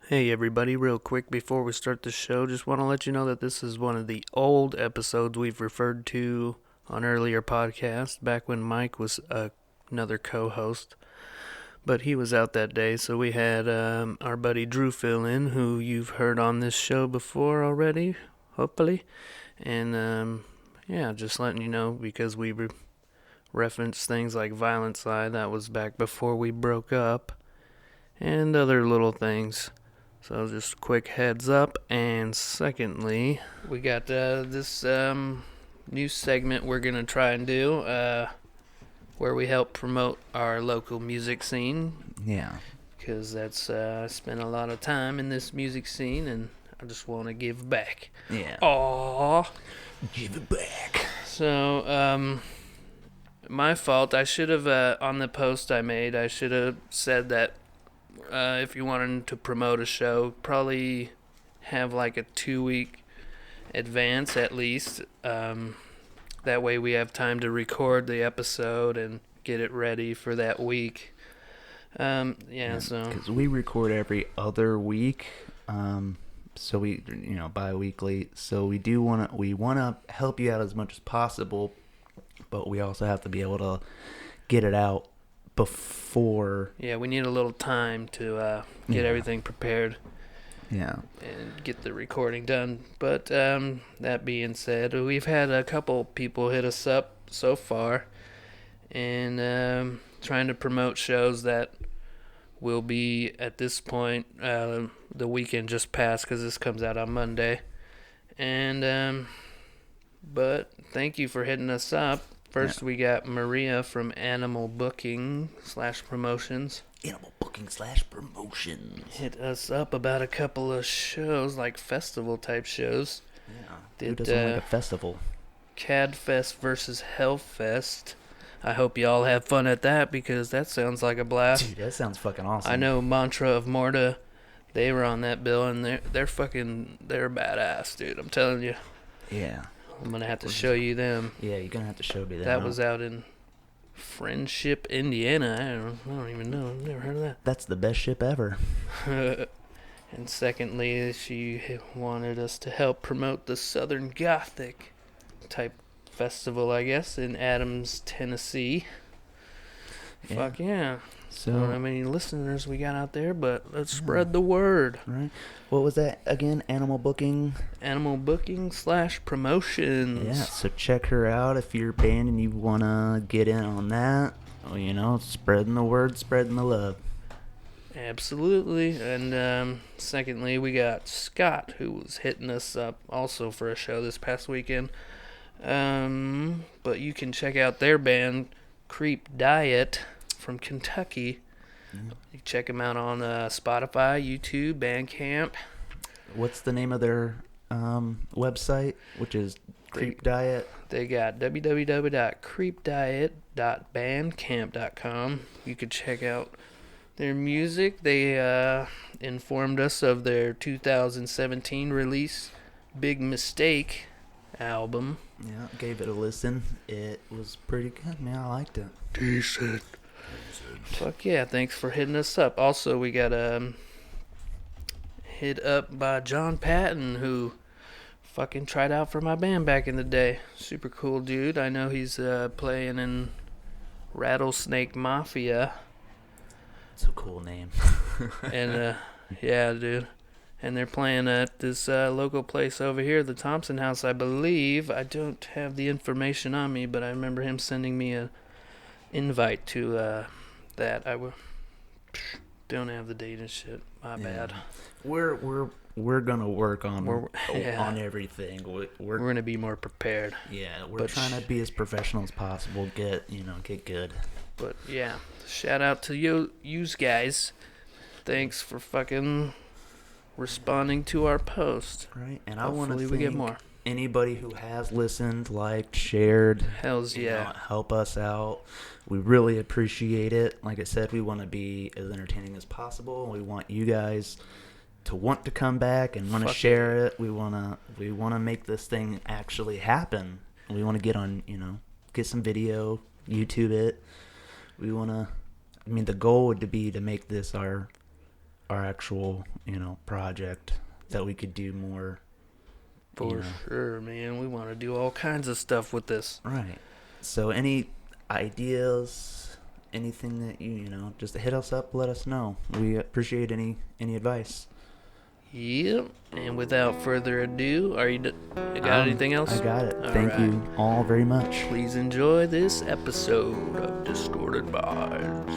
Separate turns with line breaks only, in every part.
Hey everybody, real quick before we start the show, just want to let you know that this is one of the old episodes we've referred to on earlier podcasts, back when Mike was another co-host. But he was out that day, so we had our buddy Drew fill in, who you've heard on this show before already, hopefully. And yeah, just letting you know because we referenced things like Violent Side, that was back before we broke up, and other little things. So just a quick heads up. And secondly, we got this new segment we're going to try and do where we help promote our local music scene.
Yeah.
Because that's I spent a lot of time in this music scene and I just want to give back.
Yeah.
Aww.
Give it back.
So, my fault. I should have, on the post I made, I should have said that if you wanted to promote a show, probably have like a 2-week advance at least. That way we have time to record the episode and get it ready for that week. So
because we record every other week, so we bi-weekly. So we want to help you out as much as possible, but we also have to be able to get it out before.
Yeah, we need a little time to get everything prepared.
Yeah.
And get the recording done. But that being said, we've had a couple people hit us up so far and trying to promote shows that will be at this point. The weekend just passed because this comes out on Monday. And but thank you for hitting us up. First, we got Maria from Animal Booking / Promotions.
Animal Booking / Promotions.
Hit us up about a couple of shows, like festival type shows.
Yeah. Who doesn't like a festival?
CADFest versus Hellfest. I hope y'all have fun at that because that sounds like a blast.
Dude, that sounds fucking awesome.
I know Mantra of Morta, they were on that bill and they're badass, dude. I'm telling you.
Yeah.
I'm gonna have to show you them.
Yeah, you're gonna have to show me that.
That was out in Friendship, Indiana. I don't even know. I've never heard of that.
That's the best ship ever.
And secondly, she wanted us to help promote the Southern Gothic type festival, I guess, in Adams, Tennessee. Yeah. Fuck yeah. So, I don't know how many listeners we got out there, but let's spread the word.
Right. What was that again? Animal Booking?
Animal Booking / Promotions.
Yeah, so check her out if you're a band and you want to get in on that. Well, spreading the word, spreading the love.
Absolutely. And secondly, we got Scott, who was hitting us up also for a show this past weekend. But you can check out their band, Creep Diet, from Kentucky. You can check them out on Spotify, YouTube, Bandcamp.
What's the name of their website, which is Creep Diet?
They got www.creepdiet.bandcamp.com. You could check out their music. They informed us of their 2017 release, Big Mistake album.
Yeah, gave it a listen. It was pretty good, man. I liked it.
Decent. Fuck yeah, thanks for hitting us up. Also, we got hit up by John Patton, who fucking tried out for my band back in the day. Super cool dude. I know he's playing in Rattlesnake Mafia.
It's a cool name.
And yeah, dude. And they're playing at this local place over here, the Thompson House, I believe. I don't have the information on me, but I remember him sending me an invite to that. I don't have the date and shit. My bad.
We're gonna work on on everything. We're
gonna be more prepared.
Yeah, we're trying to be as professional as possible. Get good.
But yeah, shout out to you guys. Thanks for fucking responding to our post.
Right, and
hopefully
I want to
we get more.
Anybody who has listened, liked, shared,
hells yeah,
help us out. We really appreciate it. Like I said, we want to be as entertaining as possible. We want you guys to want to come back and want to share it. We want to make this thing actually happen. We want to get on, get some video, YouTube it. We want to. I mean, the goal would be to make this our our actual, project that we could do more.
For sure, man. We want to do all kinds of stuff with this.
Right. So any ideas, anything that just hit us up, let us know. We appreciate any advice.
Yep. And without further ado, you got anything else?
I got it.
All
Thank
right.
you all very much.
Please enjoy this episode of Distorted Minds.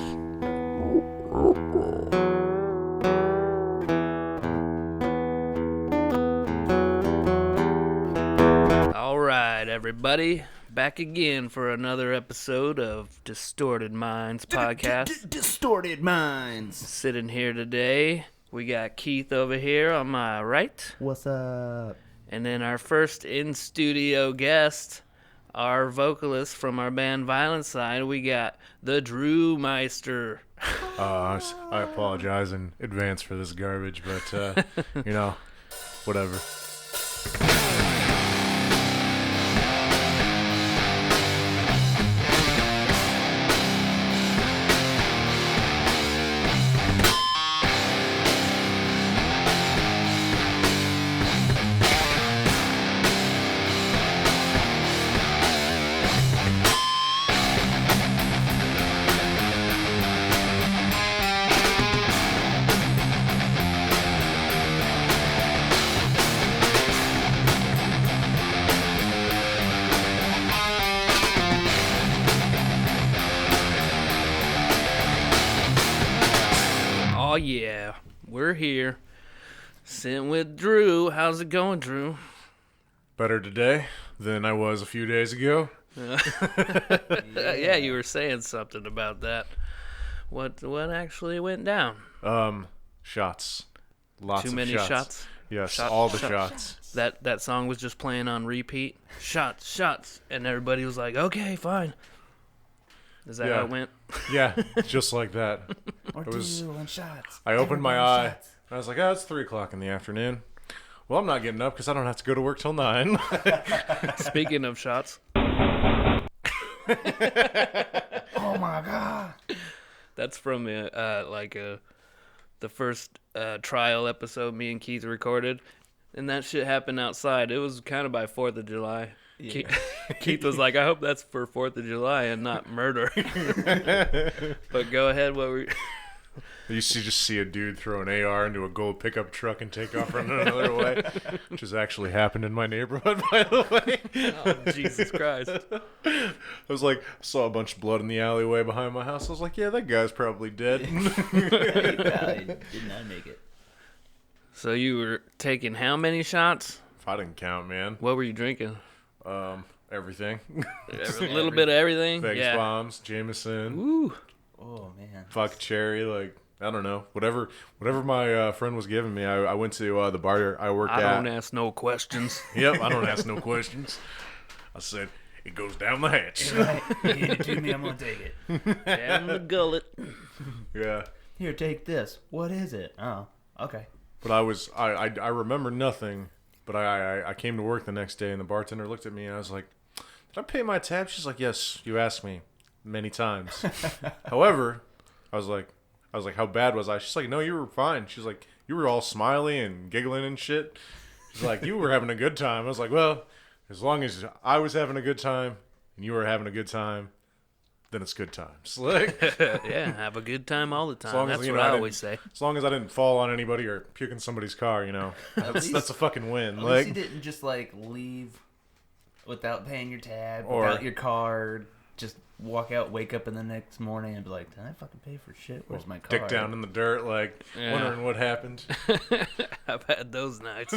All right, everybody. Back again for another episode of Distorted Minds podcast.
Distorted Minds.
Sitting here today, we got Keith over here on my right.
What's up?
And then our first in-studio guest, our vocalist from our band Violent Side, we got the Drew Meister.
I apologize in advance for this garbage, but, whatever.
Oh, yeah. We're here. Sitting with Drew. How's it going, Drew?
Better today than I was a few days ago.
Yeah, you were saying something about that. What actually went down?
Shots. Lots
Too
of
many shots?
Yes, all the
Shots.
shots.
That song was just playing on repeat. Shots. And everybody was like, okay, fine. Is that how it went?
Yeah, just like that.
Or
It was-
2 and shots.
I opened my
Everybody
eye.
shots.
And I was like, it's 3 o'clock in the afternoon. Well, I'm not getting up because I don't have to go to work till 9.
Speaking of shots,
Oh my god.
that's from the first trial episode me and Keith recorded. And that shit happened outside. It was kind of by 4th of July.
Yeah.
Keith was like, I hope that's for 4th of July and not murder. But go ahead, what were you...
I used to just see a dude throw an AR into a gold pickup truck and take off running another way, which has actually happened in my neighborhood, by the way.
Oh, Jesus Christ.
I was like, saw a bunch of blood in the alleyway behind my house. I was like, yeah, that guy's probably dead.
He died. Did not make it.
So you were taking how many shots?
If I didn't count, man.
What were you drinking?
Everything.
A little bit of everything?
Vegas
Yeah.
bombs, Jameson,
Ooh.
Oh man.
vodka cherry, like, I don't know. Whatever my friend was giving me, I went to the bar I work
I
at.
don't ask no questions.
Yep, I don't ask no questions. I said, it goes down the hatch.
Right. You hand it to me, I'm gonna take it.
Down the gullet.
Yeah.
Here, take this. What is it? Oh, okay.
But I remember nothing, but I came to work the next day and the bartender looked at me and I was like, did I pay my tab? She's like, yes, you asked me many times. However, I was like, how bad was I? She's like, no, you were fine. She's like, you were all smiley and giggling and shit. She's like, you were having a good time. I was like, well, as long as I was having a good time and you were having a good time, then it's good times. Like,
Yeah, have a good time all the
long
time.
as,
That's
you
what
know,
I
I
always say.
as long as I didn't fall on anybody or puke in somebody's car, that's a fucking win.
At
Like,
least you didn't just leave without paying your tab,
Or-
without your card. Just walk out, wake up in the next morning, and be like, "Did I fucking pay for shit? Where's my card?"
dick down in the dirt, like,
Yeah.
wondering what happened.
I've had those nights.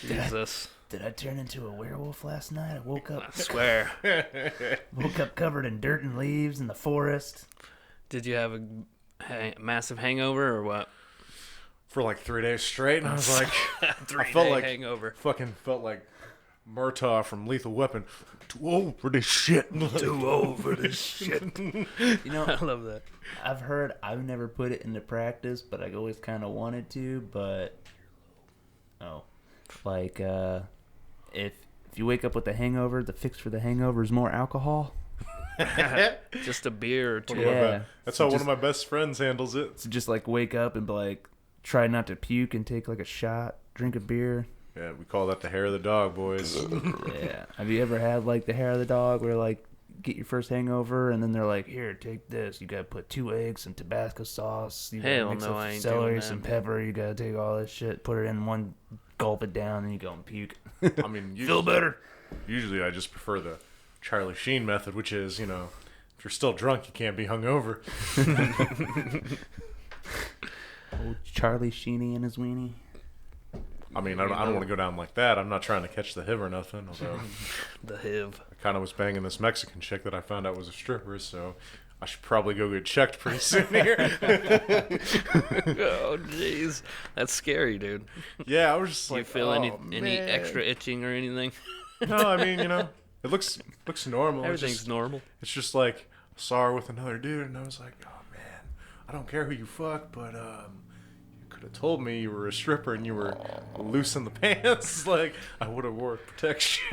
Jesus.
Did I turn into a werewolf last night? I woke
I
up
swear.
covered in dirt and leaves in the forest.
Did you have a massive hangover or what?
For like 3 days straight, and I was like,
3-day
felt like-
hangover.
fucking felt like Murtaugh from Lethal Weapon. Too old for this shit.
Too old for this shit.
You know,
I love that.
I've never put it into practice, but I always kind of wanted to. But if you wake up with a hangover, the fix for the hangover is more alcohol.
Just a beer or two.
Yeah.
That's
So
how one
just-
of my best friends handles it.
So just like wake up and be like, try not to puke and take like a shot, drink a beer.
Yeah, we call that the hair of the dog, boys.
Yeah. Have you ever had like the hair of the dog where like get your first hangover and then they're like, here, take this. You gotta put 2 eggs, some Tabasco sauce. You gotta
Hell
mix
no,
up
I ain't
celery,
doing
some
that.
pepper. You gotta take all this shit, put it in one, gulp it down, and you go and puke.
I mean,
Feel better.
Usually I just prefer the Charlie Sheen method, which is, if you're still drunk, you can't be hungover.
Old Charlie Sheeney and his weenie.
I mean, I don't want to go down like that. I'm not trying to catch the HIV or nothing, although
The HIV.
I kind of was banging this Mexican chick that I found out was a stripper, so I should probably go get checked pretty soon here.
Oh, jeez. That's scary, dude.
Yeah, I was just
Do you
like,
feel any
man.
extra itching or anything?
No, I mean, it looks normal.
Everything's normal.
It's just like I saw her with another dude, and I was like, oh man, I don't care who you fuck, but you could have told me you were a stripper and you were loose in the pants. Like I would have wore protection.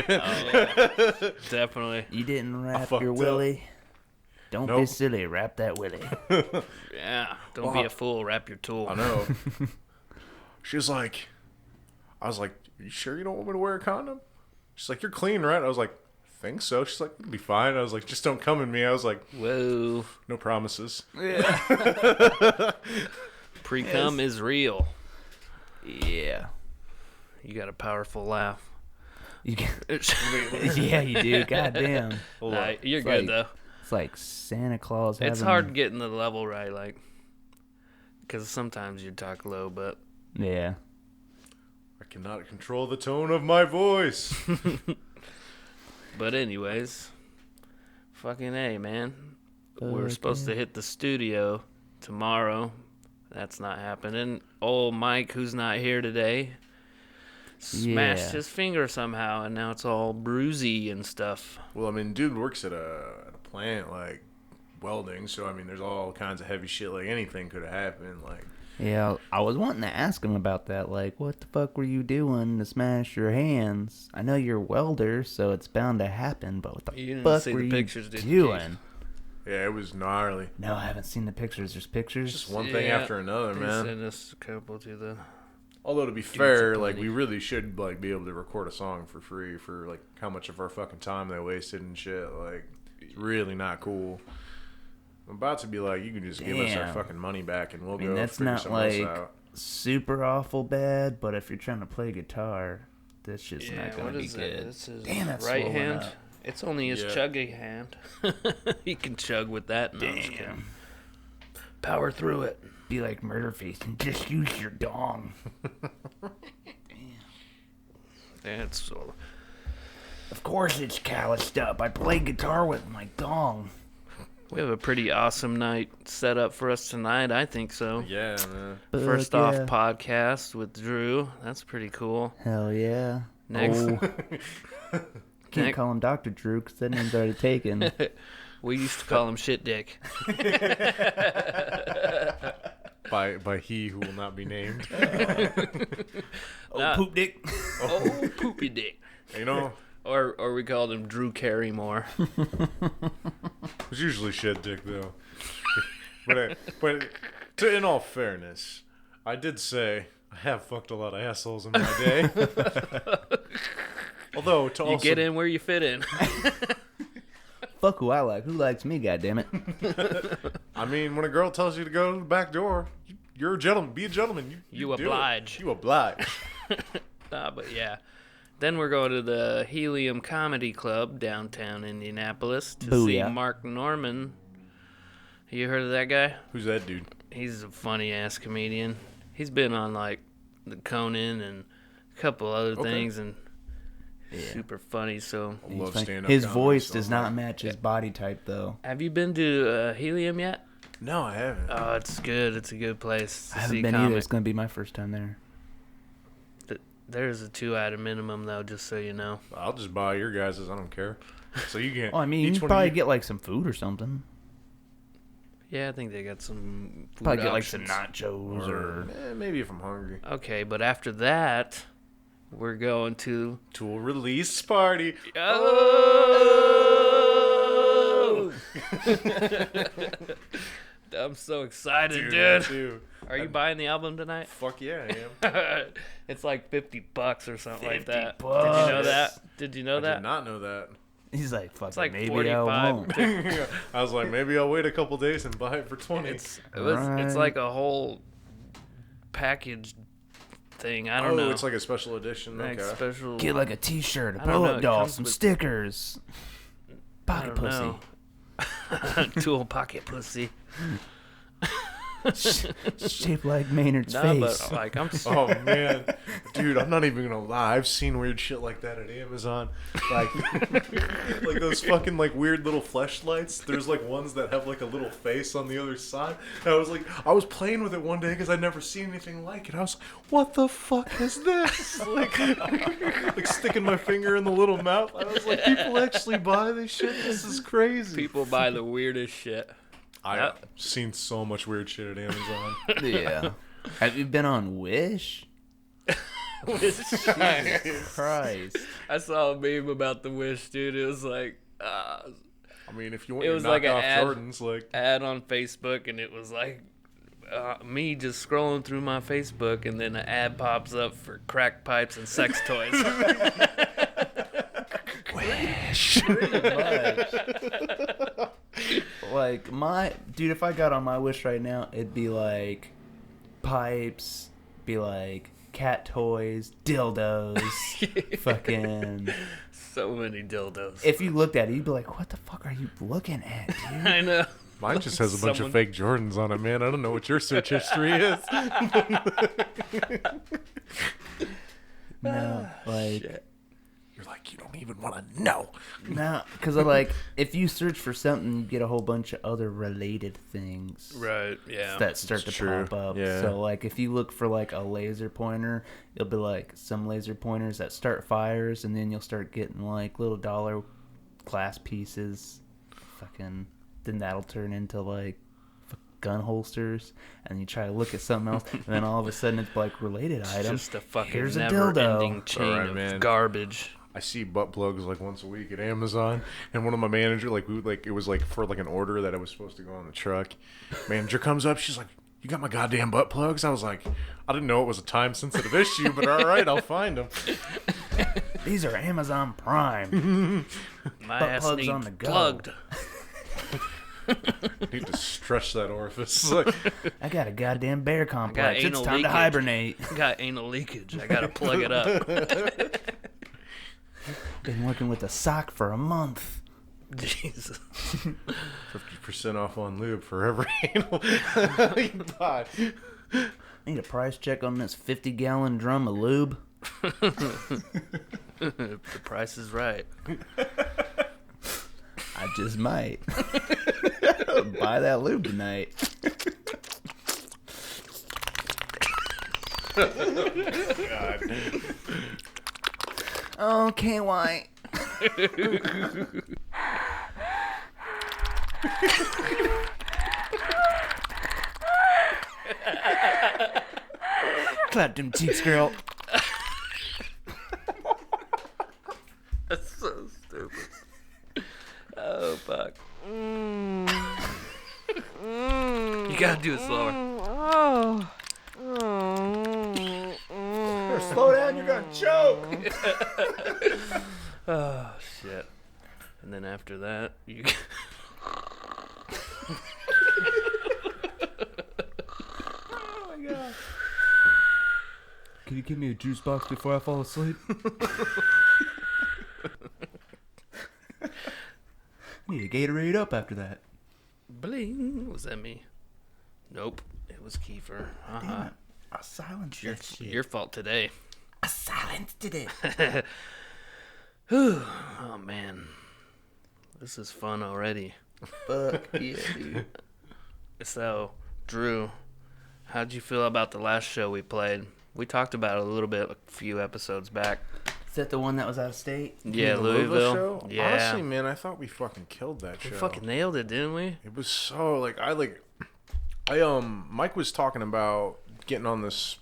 Definitely.
You didn't wrap
fucked
your
up.
willy. Don't be
Nope.
silly. Wrap that willy.
Yeah. Don't be a fool. Wrap your tool.
I know. She was like, I was like, are you sure you don't want me to wear a condom? She's like, you're clean, right? I was like, I think so. She's like, it'll be fine. I was like, just don't come in me. I was like,
Whoa.
no promises.
Pre-cum is real.
Yeah.
You got a powerful laugh.
You can, yeah, you do. Goddamn.
Nah, you're
It's
good,
like-
though.
It's like Santa Claus having...
It's hard getting the level right, like, because sometimes you talk low, but
Yeah.
I cannot control the tone of my voice.
anyways, fucking A, man. We're supposed to hit the studio tomorrow. That's not happening. Old Mike, who's not here today, smashed
Yeah.
his finger somehow, and now it's all bruisey and stuff.
Well, I mean, dude works at a plant, like, welding, so, I mean, there's all kinds of heavy shit, like, anything could have happened, like...
Yeah, I was wanting to ask him about that. Like, what the fuck were you doing to smash your hands? I know you're a welder, so it's bound to happen, but what the
You didn't
fuck
see
were
the
you
pictures, did you,
doing?
Yeah, it was gnarly.
No, I haven't seen the pictures. There's pictures?
Just one thing
Yeah,
after another,
They
man.
sent us a couple to the...
Although, to be
me
fair,
some
like,
money.
we really should, like, be able to record a song for free for, like, how much of our fucking time they wasted and shit. Like, it's really not cool. I'm about to be like, you can just give us our
Damn.
fucking money back and we'll
I mean,
go
that's
figure
not
something
like
else out.
super awful bad, but if you're trying to play guitar, that's just
Yeah,
not going
what
to be
is that?
good.
It's his
Damn, that's
right
swollen
hand.
up.
It's only his
Yeah.
chuggy hand. He can chug with that. No, I'm just kidding.
Damn.
Power through it.
Be like Murderface and just use your dong.
That's so.
Of course it's calloused up. I play guitar with my dong.
We have a pretty awesome night set up for us tonight. I think so.
Yeah, man.
First
Fuck
off,
yeah.
podcast with Drew. That's pretty cool.
Hell yeah.
Next,
Oh, can't
Next-
call him Dr. Drew because that name's already taken.
we used to call him Shit Dick.
By he who will not be named.
Nah.
Poop dick.
Oh, Poopy Dick.
You know,
Or we called him Drew Carrymore.
it's usually shit dick, though. but in all fairness, I did say I have fucked a lot of assholes in my day. Although, to
You
also...
get in where you fit in.
Fuck who I like. Who likes me, goddammit?
I mean, when a girl tells you to go to the back door, you're a gentleman. Be a gentleman. You
You
do it.
oblige.
You oblige.
But yeah. Then we're going to the Helium Comedy Club downtown Indianapolis to see
Booyah.
Mark Norman. You heard of that guy?
Who's that dude?
He's a funny ass comedian. He's been on like the Conan and a couple other
Okay.
things and super funny. So,
I love stand-up
His
comedy
voice
so
does
much.
not match his body type, though.
have you been to Helium yet?
No, I haven't.
Oh, it's good. It's a good place to
I haven't
see
been either.
comic.
It's going to be my first time there.
There's a 2-item minimum though, just so you know.
I'll just buy your guys's. I don't care. So you can.
Oh, I mean,
each
you
one
probably
of
get like some food or something.
Yeah, I think they got some food
Probably get like some
options.
nachos or...
maybe if I'm hungry.
Okay, but after that, we're going to...
To a release party.
Oh! I'm so excited, dude.
Too.
Are you buying the album tonight?
Fuck yeah, I am.
It's like $50 or something like that.
$50.
Did you know that? Did you know
I
that?
did not know that.
He's like, fuck
It's like
maybe
45.
I won't.
I was like, maybe I'll wait a couple days and buy it for 20.
It's
Right.
like a whole package thing. I don't know.
It's like a special edition.
Like
Okay.
special.
Get like a T-shirt, a
I don't know,
bullet
it
doll,
comes
some
with-
stickers,
I
pocket
don't
pussy,
know. Tool pocket pussy.
shaped like Maynard's
No,
face.
but like I'm.
Oh man, dude, I'm not even gonna lie. I've seen weird shit like that at Amazon, like like those fucking like weird little fleshlights. There's like ones that have like a little face on the other side. And I was playing with it one day because I'd never seen anything like it. I was like, what the fuck is this? Like sticking my finger in the little mouth. I was like, people actually buy this shit. This is crazy.
People buy the weirdest shit.
I've seen so much weird shit at Amazon.
Yeah. Have you been on Wish? Jesus Christ.
I saw a meme about the Wish, dude. It was like
I mean, if you want
It
your
was like an
knockoff
ad.
Jordans, like
ad on Facebook, and it was like me just scrolling through my Facebook, and then an ad pops up for crack pipes and sex toys.
Wish. Pretty much. Like, dude, if I got on my Wish right now, it'd be like pipes, be like cat toys, dildos, fucking.
So many dildos.
If you looked at it, you'd be like, what the fuck are you looking at, dude?
I know.
mine just has a bunch
Someone-
of fake Jordans on it, man. I don't know what your search history is.
No, like,
Shit.
You're like, you don't even want to know.
no, because like, if you search for something, you get a whole bunch of other related things.
Right. Yeah.
That start to
It's true.
pop up.
Yeah.
So like if you look for like a laser pointer, it'll be like some laser pointers that start fires, and then you'll start getting like little dollar glass pieces. Fucking then that'll turn into like gun holsters, and you try to look at something else, and then all of a sudden it's like related
It's
item.
just a fucking
Here's a
never-ending
dildo.
chain
Alright,
of
man.
garbage.
I see butt plugs like once a week at Amazon, and one of my manager, it was like for like an order that I was supposed to go on the truck. Manager comes up, she's like, "You got my goddamn butt plugs?" I was like, I didn't know it was a time sensitive issue, but all right, I'll find them.
These are Amazon Prime.
My
Butt
ass
plugs
needs
on the go.
plugged.
Need to stretch that orifice. Like,
I got a goddamn bear complex. It's
anal
time
leakage.
to hibernate.
I got anal leakage. I gotta plug it up.
Been working with a sock for a month.
Jesus.
50% off on lube for every anal you buy.
Need a price check on this 50-gallon drum of lube.
The price is right.
I just might buy that lube tonight.
God.
Oh, can't wait. Clap them cheeks, girl.
That's so stupid. Oh, fuck. You gotta do it slower.
Slow down, you're gonna choke.
Oh, shit. And then after that, you.
Oh my god. Can you give me a juice box before I fall asleep? I need a Gatorade up after that.
Bling. Was that me? Nope. It was Kiefer.
Damn it. I silenced
Your,
that shit.
your fault today.
I silenced it.
Whew. Oh, man. This is fun already.
Fuck yeah, dude.
So, Drew, how'd you feel about the last show we played? We talked about it a little bit a few episodes back.
Is that the one that was out of state?
Yeah,
The
Louisville.
show?
Yeah.
Honestly, man, I thought we fucking killed that
We
show.
fucking nailed it, didn't we?
It was so Mike was talking about getting on this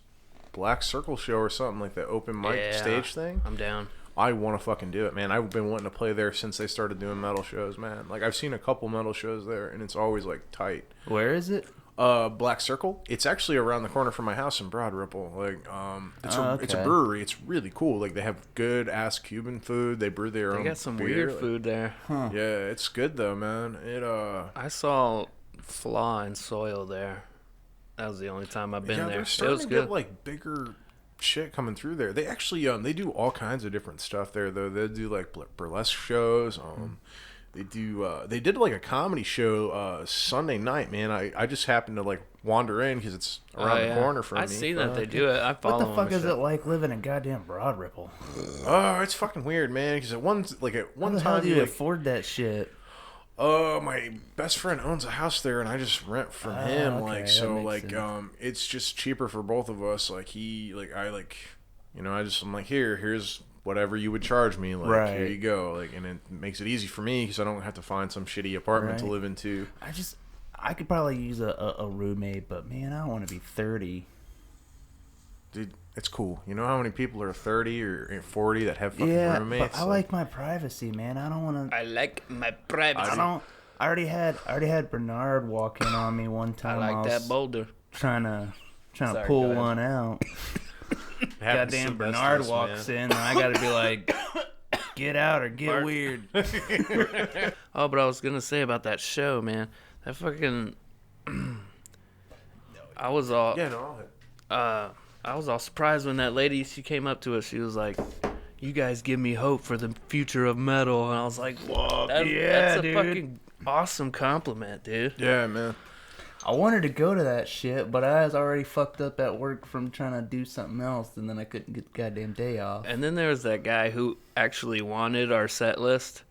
Black Circle show or something like that open mic
Yeah.
stage thing.
I'm down.
I want to fucking do it, man. I've been wanting to play there since they started doing metal shows, man. Like, I've seen a couple metal shows there, and it's always, like, tight.
Where is it?
Black Circle. It's actually around the corner from my house in Broad Ripple. Like, it's a brewery. It's really cool. Like, they have good ass Cuban food. They brew their own.
They got some
beer.
weird food there.
Huh.
Yeah, it's good though, man.
I saw Flaw and Soil there. That was the only time I've been there.
They're
It
starting
was
to
good.
get like bigger shit coming through there. They actually they do all kinds of different stuff there though. They do like burlesque shows. They did like a comedy show Sunday night, man. I just happened to like wander in because it's around the corner from me.
I see that they do it. I follow
What the fuck
them
is it like living in goddamn Broad Ripple?
Oh, it's fucking weird, man. Because at one
How the hell
time
do you
like,
afford that shit?
my best friend owns a house there, and I just rent from him.
Okay,
Like,
that
so,
makes
like,
sense.
it's just cheaper for both of us. Like, I'm like, here's whatever you would charge me. Like,
Right.
here you go. Like, and it makes it easy for me because I don't have to find some shitty apartment to
Right.
live into.
I could probably use a roommate, but man, I don't want to be 30.
Dude, it's cool. You know how many people are 30 or 40 that have fucking
Yeah,
roommates?
but I like my privacy, man. I don't want to.
I like my privacy.
I already had Bernard walk in on me one
I
time.
like
I
that
was
boulder.
trying to
Sorry,
pull
go ahead.
one out.
It happens
Goddamn
to the best of
Bernard
us,
walks
man.
in, and I gotta be like, get out or get
Bart.
weird.
Oh, but I was gonna say about that show, man. That fucking. I was all.
Yeah, no,
I was all surprised when that lady, she came up to us. She was like, "You guys give me hope for the future of metal," and I was like, "Whoa, that's a
dude.
fucking awesome compliment, dude."
yeah, man.
I wanted to go to that shit, but I was already fucked up at work from trying to do something else, and then I couldn't get the goddamn day off.
And then there was that guy who actually wanted our set list.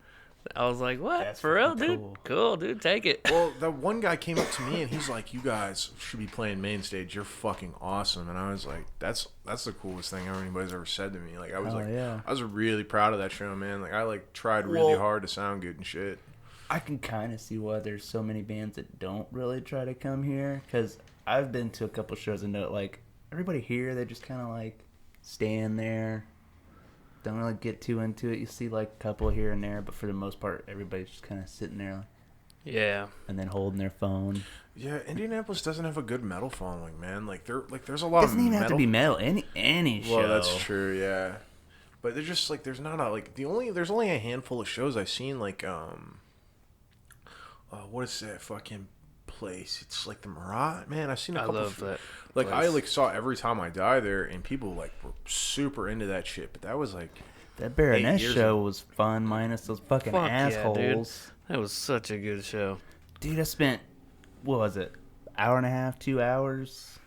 I was like, "What?
That's
For real,
fucking
dude?
cool.
Cool, dude. Take it."
Well, that one guy came up to me and he's like, "You guys should be playing main stage. You're fucking awesome." And I was like, "That's the coolest thing anybody's ever said to me." Like, I was
yeah.
I was really proud of that show, man. Like, I like tried really
Well-
hard to sound good and shit.
I can kind of see why there's so many bands that don't really try to come here, because I've been to a couple shows and know, like, everybody here, they just kind of, like, stand there, don't really get too into it. You see, like, a couple here and there, but for the most part, everybody's just kind of sitting there
Yeah.
and then holding their phone.
Yeah, Indianapolis doesn't have a good metal following, man. Like, there's a
It
lot
doesn't
of
even
metal.
have to be metal. Any show.
Well, that's true, yeah. But they're just like, there's not a like there's only a handful of shows I've seen. Like, what is that fucking place? It's like the Murat, man. I've seen a
I
couple.
love that.
Like, I
place.
like saw Every Time I Die there, and people like were super into that shit. But that was like,
That Baroness
8 years
show
ago.
was fun, minus those fucking
Fuck yeah, dude.
assholes.
That was such a good show.
Dude, I spent, what was it, hour and a half, 2 hours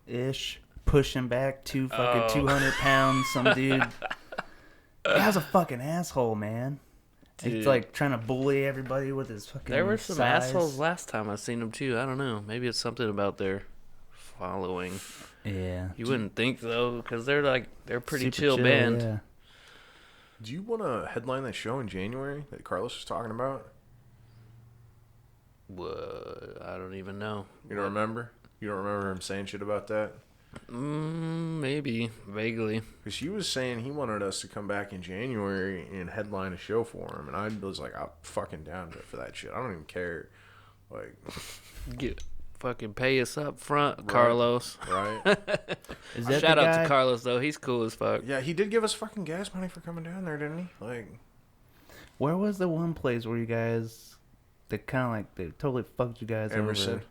ish, pushing back 200 pounds, some dude. That was a fucking asshole, man.
Dude.
He's like trying to bully everybody with his fucking
There were some
size.
assholes last time I seen them too. I don't know. Maybe it's something about their following.
Yeah.
You wouldn't think though, because they're a pretty
Super
chill band.
Yeah.
do you want to headline that show in January that Carlos was talking about?
What? I don't even know.
You don't remember? You don't remember him saying shit about that?
Maybe vaguely.
Because he was saying he wanted us to come back in January and headline a show for him, and I was like, I'm fucking down for that shit. I don't even care. Like,
Fucking pay us up front,
Right.
Carlos.
right?
Is that
Shout
the
out
guy?
to Carlos though. He's cool as fuck.
Yeah, he did give us fucking gas money for coming down there, didn't he? Like,
Where was the one place where you guys, they kind of like, they totally fucked you guys
Emerson.
over?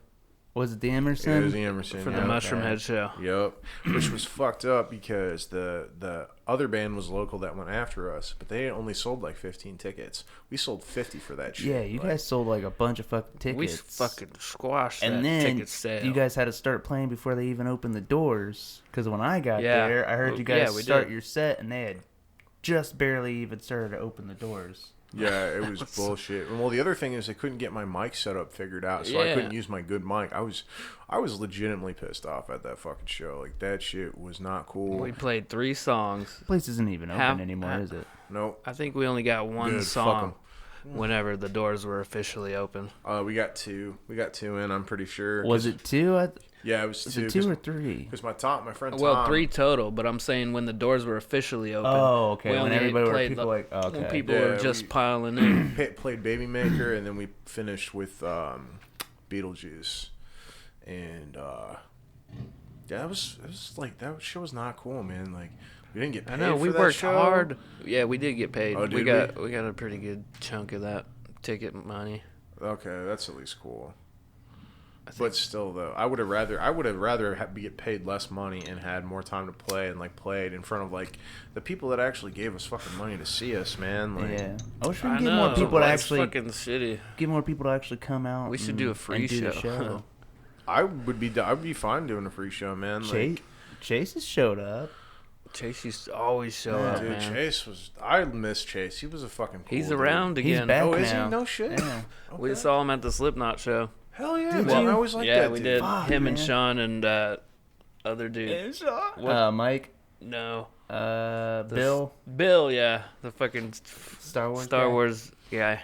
Was it the Emerson?
It was the Emerson.
For
yeah.
the Mushroom Head show.
Yep. Which was fucked up because the other band was local that went after us, but they only sold like 15 tickets. We sold 50 for that shit.
Yeah, you
Like,
guys sold like a bunch of fucking tickets.
We fucking squashed
and
that
then
ticket sale.
you guys had to start playing before they even opened the doors. Because when I got
Yeah.
there, I heard you
Yeah,
guys
we
start
did.
your set, and they had just barely even started to open the doors.
Yeah, it was bullshit. Well, the other thing is I couldn't get my mic setup figured out, so I
Yeah.
couldn't use my good mic. I was legitimately pissed off at that fucking show. Like, that shit was not cool.
We played 3 songs.
The place isn't even open
Half-
anymore,
half-
is it?
Nope.
I think we only got one
Good, fuck
song whenever the doors were officially open.
We got two. We got two in. I'm pretty sure.
Was
'cause
it two?
Yeah, it was
Was
two.
it 2 or 3?
Because my friend Tom.
Well, 3 total, but I'm saying when the doors were officially open.
Oh, okay.
We
When
only
everybody were
played
people like, okay.
when people
Yeah,
were just
we-
piling in.
Played Baby Maker, and then we finished with Beetlejuice, and yeah, it was like that show was not cool, man. Like we didn't get paid.
I know
for
we
that
worked
show.
hard. Yeah, we did get paid.
Oh,
we
did
got we got a pretty good chunk of that ticket money.
Okay, that's at least cool.
I think.
But still, though, I would have rather get paid less money and had more time to play and like played in front of like the people that actually gave us fucking money to see us, man. Like,
Yeah. I wish we
I
could get
know,
more people to
it's
actually
fucking shitty.
get more people to actually come out.
We should
and-
do a free
and do the
show.
I'd be fine doing a free show, man. Like,
Chase has showed up.
Chase used to always show
Yeah.
up,
dude,
man.
Chase was. I miss Chase. He was a fucking. Cool
He's
dude.
around
He's
again.
back
Oh, is
now.
he? No shit.
Yeah.
We
Okay.
saw him at the Slipknot show.
Hell yeah,
Did
man!
you?
I always liked
Yeah,
that
we
dude.
did.
Fuck,
Him and
man.
Sean and other dude. What?
Mike.
No,
Bill.
Bill. Yeah, the fucking
Star Wars.
Star
guy?
Wars guy.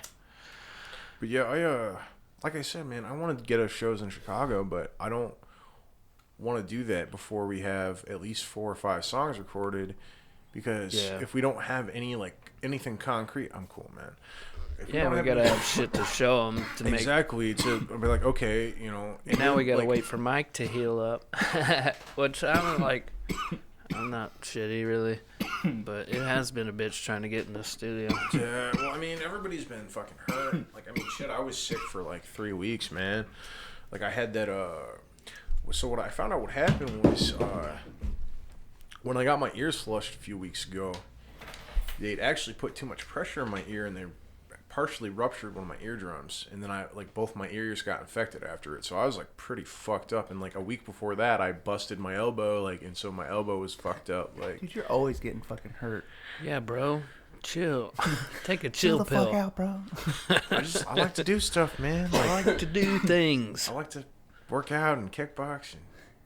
But yeah, I like I said, man, I wanted to get us shows in Chicago, but I don't want to do that before we have at least 4 or 5 songs recorded, because
Yeah.
if we don't have anything concrete, I'm cool, man. If
Yeah,
don't
we
have
gotta
any-
have shit to show them to make.
exactly to be like, okay, you know. and
Now we
then,
gotta
like,
wait for Mike to heal up, which I'm like, I'm not shitty really, but it has been a bitch trying to get in the studio.
Yeah, well, I mean, everybody's been fucking hurt. Like, I mean, shit, I was sick for like 3 weeks, man. Like, I had that, so what I found out what happened was, when I got my ears flushed a few weeks ago, they'd actually put too much pressure in my ear, and they partially ruptured one of my eardrums, and then both my ears got infected after it. So I was like pretty fucked up, and like a week before that, I busted my elbow, like, and so my elbow was fucked up, like.
Dude, you're always getting fucking hurt.
Yeah, bro, chill. Take a
Chill
chill
the
pill.
fuck out, bro.
I like to do stuff, man.
I
Like,
like to do things.
I like to work out and kickbox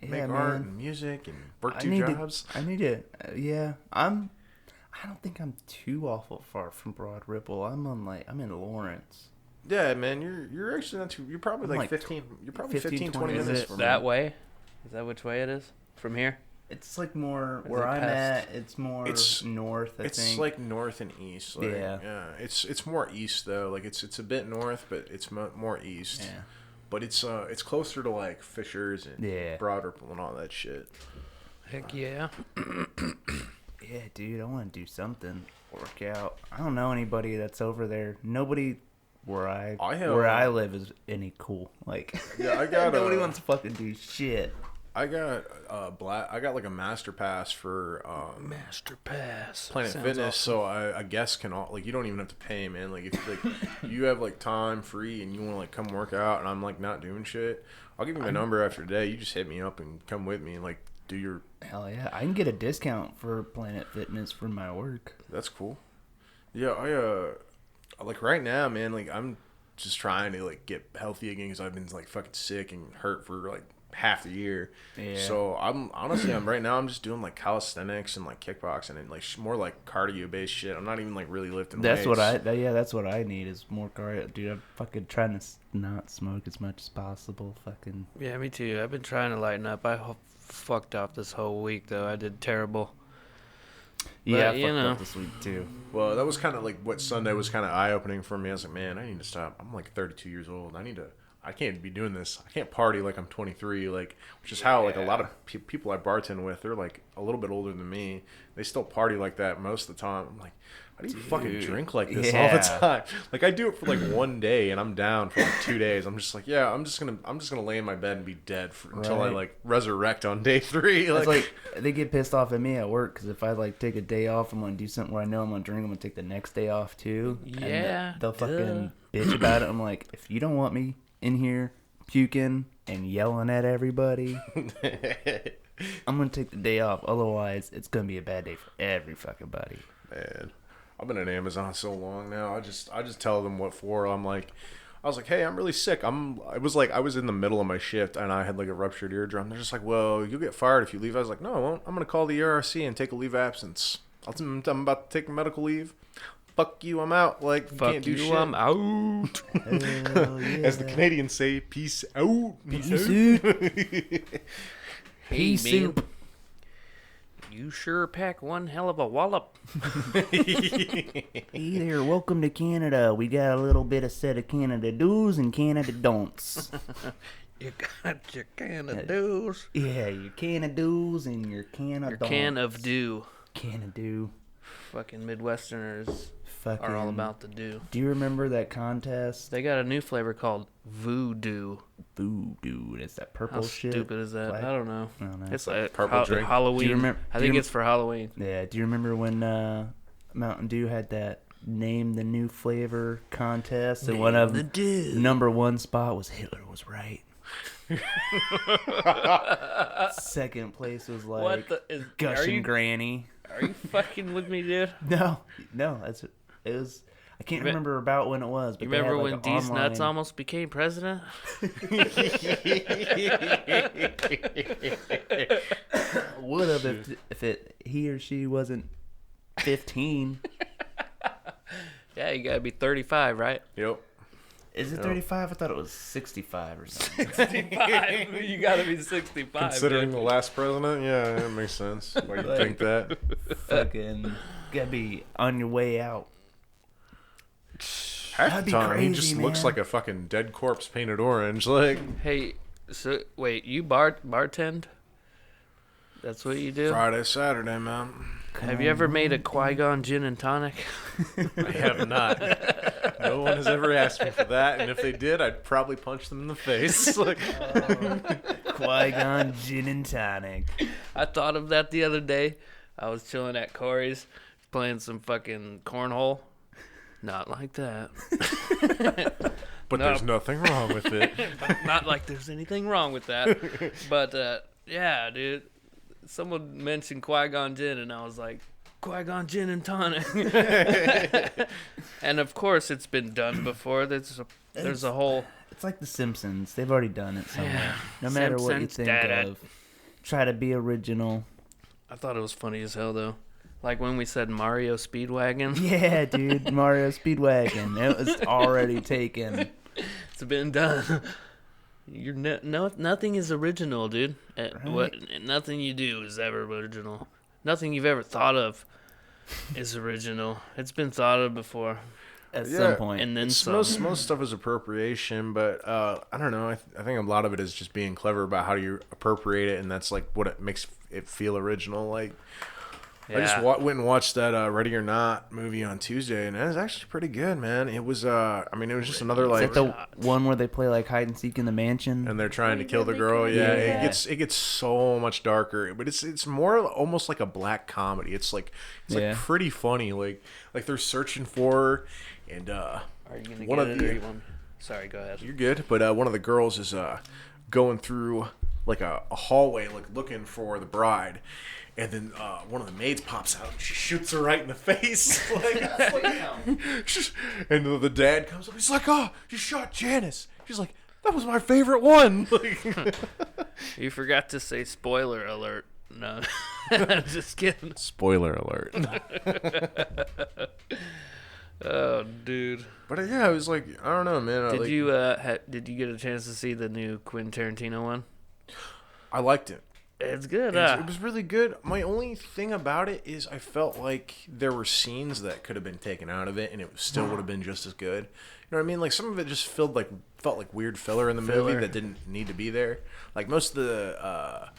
and make
Yeah,
art
man.
and music and work
I
2
need
jobs.
to. I need to. Yeah, I don't think I'm too awful far from Broad Ripple. I'm in Lawrence.
Yeah, man, you're actually not too. You're probably
I'm
like
like
15. You're probably
15,
20
Is
minutes
it
from
that
me.
way? Is that which way it is from here?
It's like more
Is
where
it
I'm
past-
at. It's more
It's-
north. I
It's
think.
like north and east. Like,
Yeah.
It's more east though. Like it's a bit north, but it's more east.
Yeah.
But it's closer to like Fishers and
Yeah.
Broad Ripple and all that shit.
Heck yeah.
Yeah, dude, I want to do something. Work out. I don't know anybody that's over there. Nobody where I live is any cool. Like,
Yeah, I got
nobody wants to fucking do shit.
I got I got like a master pass for
Master Pass.
Planet
Sounds
Fitness,
awesome.
so I guess can all like you don't even have to pay, man. Like if like you have like time free and you want to like come work out, and I'm like not doing shit, I'll give you my number after today. You just hit me up and come with me and like do your.
Hell yeah, I can get a discount for Planet Fitness for my work.
That's cool. Yeah, I like right now, man. Like I'm just trying to like get healthy again because I've been like fucking sick and hurt for like half the year.
Yeah.
So I'm right now I'm just doing like calisthenics and like kickboxing and like more like cardio based shit. I'm not even like really lifting
That's
weights.
that's what I need is more cardio, dude. I'm fucking trying to not smoke as much as possible. Fucking
Yeah, me too. I've been trying to lighten up. I fucked off this whole week though. I did terrible.
yeah,
But,
I
you
fucked
know.
up this week too.
Well, that was kind of like what Sunday was kind of eye opening for me. I was like, man, I need to stop. I'm like 32 years old. I can't be doing this. I can't party like I'm 23, like, which is how like a lot of people I bartend with, they're like a little bit older than me. They still party like that most of the time. I'm like, how do you fucking drink like this all the
yeah.
time? Like I do it for like one day and I'm down for like 2 days. I'm just like, yeah, I'm just gonna lay in my bed and be dead until I
Right.
like resurrect on day 3.
It's like they get pissed off at me at work because if I like take a day off, I'm gonna do something where I know I'm gonna drink. I'm gonna take the next day off too. And
Yeah,
they'll fucking bitch about it. I'm like, if you don't want me in here puking and yelling at everybody, I'm gonna take the day off. Otherwise, it's gonna be a bad day for every fucking body.
Man, I've been at Amazon so long now. I just tell them what for. I was like, hey, I'm really sick. I was in the middle of my shift and I had like a ruptured eardrum. They're just like, well, you'll get fired if you leave. I was like, no, I won't. I'm gonna call the ERC and take a leave of absence. I'm about to take medical leave. fuck you, I'm out. Like, you
Fuck
can't do
you,
shit.
I'm out.
Hell yeah.
As the Canadians say, peace out.
Peace out.
Hey,
Pea
man,
soup.
you sure pack one hell of a wallop.
Hey there, welcome to Canada. We got a little bit of set of Canada do's and Canada don'ts.
You got your can of do's.
Yeah, your can of do's and your can of
Your
don'ts.
can of do.
Can of do.
Fucking Midwesterners
Fucking.
are all about the do.
Do you remember that contest?
They got a new flavor called voodoo.
Voodoo. It's that purple
How
shit.
stupid is that?
Black-
I don't know.
I don't know.
It's like
purple drink.
Halloween.
Do you remember-
I
do you
think
rem-
it's for Halloween.
Yeah, do you remember when Mountain Dew had that name the new flavor contest? And one of
the do.
number one spot was Hitler was right. Second place was like
What the is?
Gushing Granny.
Are you fucking with me, dude?
No, that's it was. I can't remember about when it was. But
You
they had,
remember
like,
when
an
D's nuts
online-
almost became president?
would have if he or she wasn't 15.
Yeah, you gotta be 35, right?
Yep.
Is it 35? I thought it was 65 or something.
65. You gotta be 65.
Considering
dude.
the last president, yeah, that makes sense. Why you
Like-
think that?
Fucking gotta be on your way out.
Half
That'd
the
be
time, he
crazy,
just
man.
looks like a fucking dead corpse painted orange. Like,
Hey, so wait, you bartend? That's what you do?
Friday, Saturday, man.
Have you ever made a Qui-Gon gin and tonic?
I have not. No one has ever asked me for that, and if they did, I'd probably punch them in the face. Like,
Qui-Gon gin and tonic.
I thought of that the other day. I was chilling at Corey's, playing some fucking cornhole. Not like that.
but
No.
there's nothing wrong with it.
Not like there's anything wrong with that. But, yeah, dude. Someone mentioned Qui-Gon Jinn, and I was like, Qui-Gon Jinn and tonic. And, of course, it's been done before. There's a whole...
It's like The Simpsons. They've already done it somewhere.
Yeah.
No matter what you
Simpsons,
think
Dad.
of, try to be original.
I thought it was funny as hell, though. Like when we said Mario Speedwagon.
Yeah, dude. Mario Speedwagon. It was already taken.
It's been done. You're nothing is original, dude. Nothing you do is ever original. Nothing you've ever thought of is original. It's been thought of before,
At
Yeah,
some point.
and then
It's
some.
most stuff is appropriation, but I don't know. I think a lot of it is just being clever about how you appropriate it, and that's like what it makes it feel original. Like, I just
Yeah.
went and watched that Ready or Not movie on Tuesday, and it was actually pretty good, man. It was, I mean, it was just another
Is
like,
that the one where they play like hide and seek in the mansion?
and they're trying to kill the girl. Yeah,
Yeah.
it gets so much darker, but it's more almost like a black comedy. It's like
Yeah.
pretty funny. Like they're searching for her, and
Are you gonna
one
get
of
it,
the-
or you want? Sorry, go ahead.
you're good. But one of the girls is going through like a hallway, like looking for the bride. And then one of the maids pops out and she shoots her right in the face. And the dad comes up. He's like, "Oh, you shot Janice." She's like, "That was my favorite one." Like,
You forgot to say spoiler alert. No, just kidding.
spoiler alert.
Oh, dude.
But yeah, I was like, I don't know, man.
Did you get a chance to see the new Quentin Tarantino one?
I liked it.
It's good.
It was really good. My only thing about it is I felt like there were scenes that could have been taken out of it, and it still would have been just as good. You know what I mean? Like some of it just felt like weird filler in the movie that didn't need to be there. Like most of the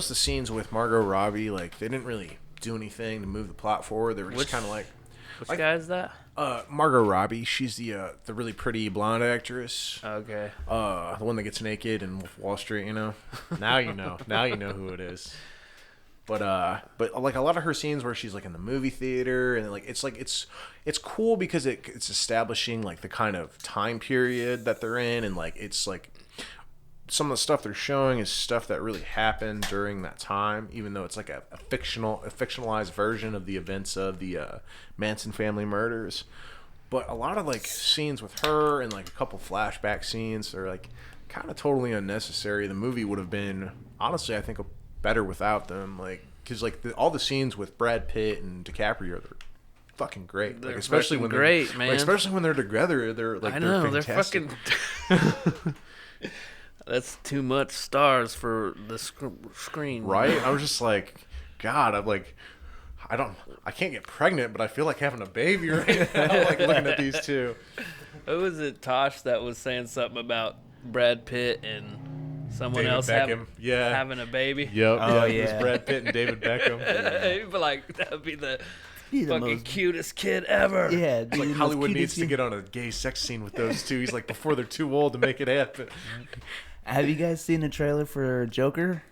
scenes with Margot Robbie, like they didn't really do anything to move the plot forward. They were just kind of like.
Which guy is that?
Margot Robbie. She's the really pretty blonde actress.
Okay.
The one that gets naked in Wall Street, you know. Now you know. Now you know who it is. But like a lot of her scenes where she's like in the movie theater and like it's cool because it's establishing like the kind of time period that they're in, and like it's like some of the stuff they're showing is stuff that really happened during that time, even though it's like a fictionalized version of the events of the Manson family murders. But a lot of like scenes with her and like a couple flashback scenes are like kind of totally unnecessary. The movie would have been, honestly, I think better without them. Like, because like all the scenes with Brad Pitt and DiCaprio are fucking great.
They're
Like especially
fucking
when
great,
they're,
man.
Like, especially when they're together,
I know
they're
they're
fantastic.
fucking. That's too much stars for the screen,
Right? I was just like, God, I can't get pregnant, but I feel like having a baby right now. Like looking at these two.
Who was it, Tosh, that was saying something about Brad Pitt and someone
David
else
Beckham. Yeah.
having a baby?
Yep.
Oh,
It was
yeah.
Brad Pitt and David Beckham.
He'd be like, that would be the
Be the
fucking
most-
cutest kid ever.
Yeah,
It's like Hollywood needs to get on a gay sex scene with those two. He's like, before they're too old to make it happen.
Have you guys seen the trailer for Joker?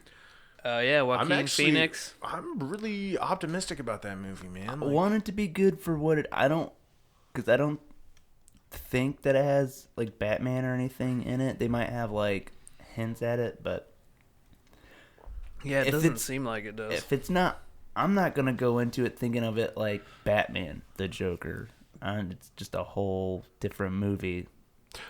Yeah, Joaquin Phoenix.
I'm really optimistic about that movie, man.
I
Like,
want it to be good for what it. I don't think that it has like Batman or anything in it. They might have like hints at it, but
Yeah, it
if
doesn't
it's-
seem like it does.
if it's not, I'm not gonna go into it thinking of it like Batman, the Joker. And it's just a whole different movie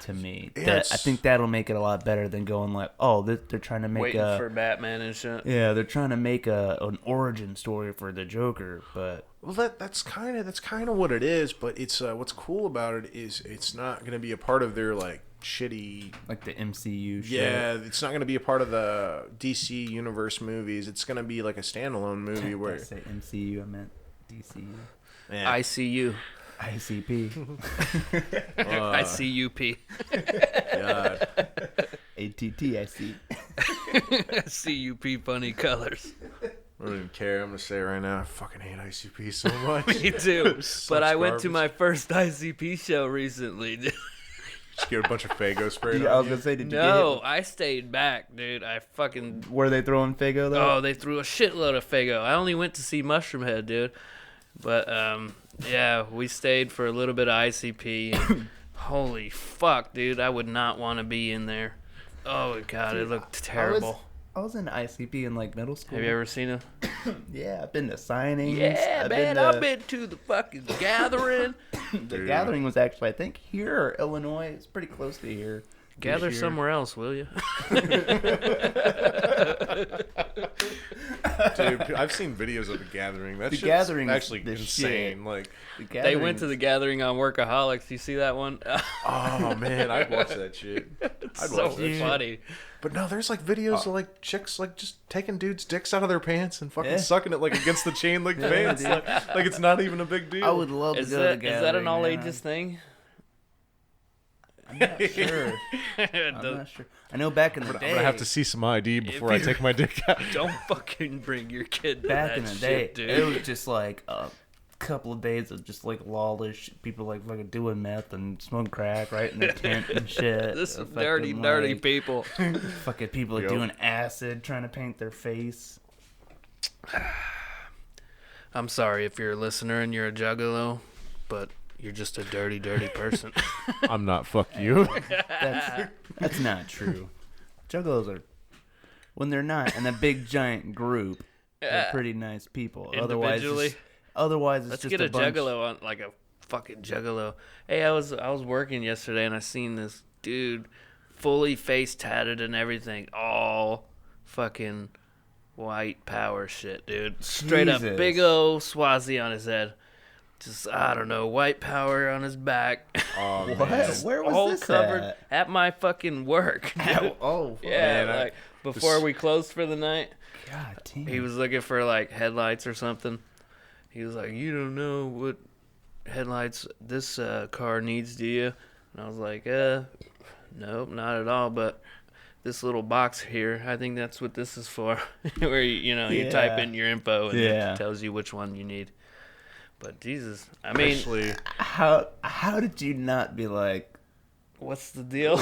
to me.
Yeah,
That I think that'll make it a lot better than going like, oh, they're trying to make
Waiting
a
for Batman and shit.
yeah, they're trying to make an origin story for the Joker, but
well, that's kind of what it is. But it's what's cool about it is it's not going to be a part of their like shitty.
like the MCU shit.
Yeah, it's not going to be a part of the DC universe movies. It's going to be like a standalone movie
Did I
where
say MCU? I meant DCU.
yeah.
ICU.
ICP.
ICUP.
God.
ATT, I see.
CUP funny colors.
I don't even care. I'm gonna say it right now. I fucking hate ICP so much.
Me too.
Such
But I went to
garbage.
my first ICP show recently.
Just get a bunch of Fago sprayed
I
on
was
you.
gonna say, did you
No, I stayed back, dude. I fucking.
get were they throwing Fago though?
Oh, they threw a shitload of Fago. I only went to see Mushroom Head, dude. But yeah, we stayed for a little bit of ICP. And holy fuck, dude! I would not want to be in there. Oh god, it looked terrible.
I was in ICP in like middle school.
Have you ever seen it?
Yeah, I've been to signings.
Yeah,
I've
man,
been
I've
to,
been to the fucking gathering.
The
Dude.
gathering was actually, I think, here or Illinois. It's pretty close to here.
Gather
This year.
somewhere else, will you?
Dude, I've seen videos of the gathering. That
The
shit's
Gathering is
actually
the
insane.
shit.
Like,
The
They
gathering
went to
is-
the gathering on Workaholics. You see that one?
oh man, I'd watch that shit. I'd
so
watch that shit.
funny.
But no, there's like videos of like chicks like just taking dudes' dicks out of their pants and fucking
Yeah.
sucking it like against the chain link fence.
dude.
Like it's not even a big deal.
I would love to
Is
go to the
that
gathering.
an all
man.
ages thing?
I'm not sure. I'm not sure. I know back in the
I'm
day.
gonna have to see some ID before I
you-
take my dick out.
Don't fucking bring your kid to
back
that
in the
shit,
day,
dude.
it was just like a couple of days of just like lawless shit. People like fucking doing meth and smoking crack right in their tent and shit.
This
Fucking,
dirty
like,
people.
Fucking people
Yo.
doing acid, trying to paint their face.
I'm sorry if you're a listener and you're a juggalo, but you're just a dirty, dirty person.
I'm not. Fuck you.
That's not true. Juggalos are, when they're not in a big giant group, they're pretty nice people.
Individually?
Otherwise it's
Let's
just
get a
bunch.
juggalo on, like a fucking juggalo. Hey, I was working yesterday and I seen this dude fully face tatted and everything, all fucking white power shit, dude. Straight up
Jesus.
big O Swazi on his head. Just, I don't know, white power on his back.
Oh,
What?
man.
Where was
all
this
covered at my fucking work.
Oh,
Yeah,
Man,
like before
just-
we closed for the night,
God damn.
he was looking for like headlights or something. He was like, "You don't know what headlights this car needs, do you?" And I was like, nope, not at all. But this little box here, I think that's what this is for." Where you type
Yeah.
in your info and
Yeah.
it tells you which one you need. But Jesus, I mean,
Actually,
How did you not be like,
what's the deal?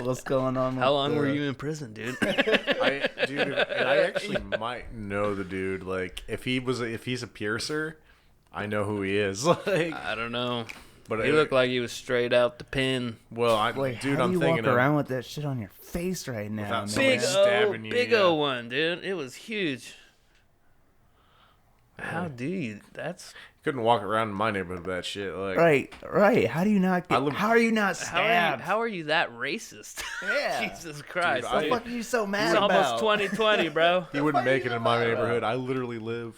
what's going on?
How
with
long
the-
were you in prison, dude?
I actually might know the dude. Like, if he's a piercer, I know who he is. Like,
I don't know.
but
He looked like he was straight out the pen.
well,
Like,
dude,
how
I'm
do you
thinking
walk
of
around with that shit on your face right now?
Without
man?
somebody
Big O,
stabbing you,
big
yeah.
O one, dude. It was huge. How do you? That's
couldn't walk around in my neighborhood with that shit. Like,
Right. How do you not
I
get?
live-
How are you not
how
stabbed?
are you that racist?
Yeah.
Jesus Christ!
Dude,
What the fuck are you so mad
it's
about?
almost 2020, bro.
he wouldn't make it in my
about?
neighborhood. I literally live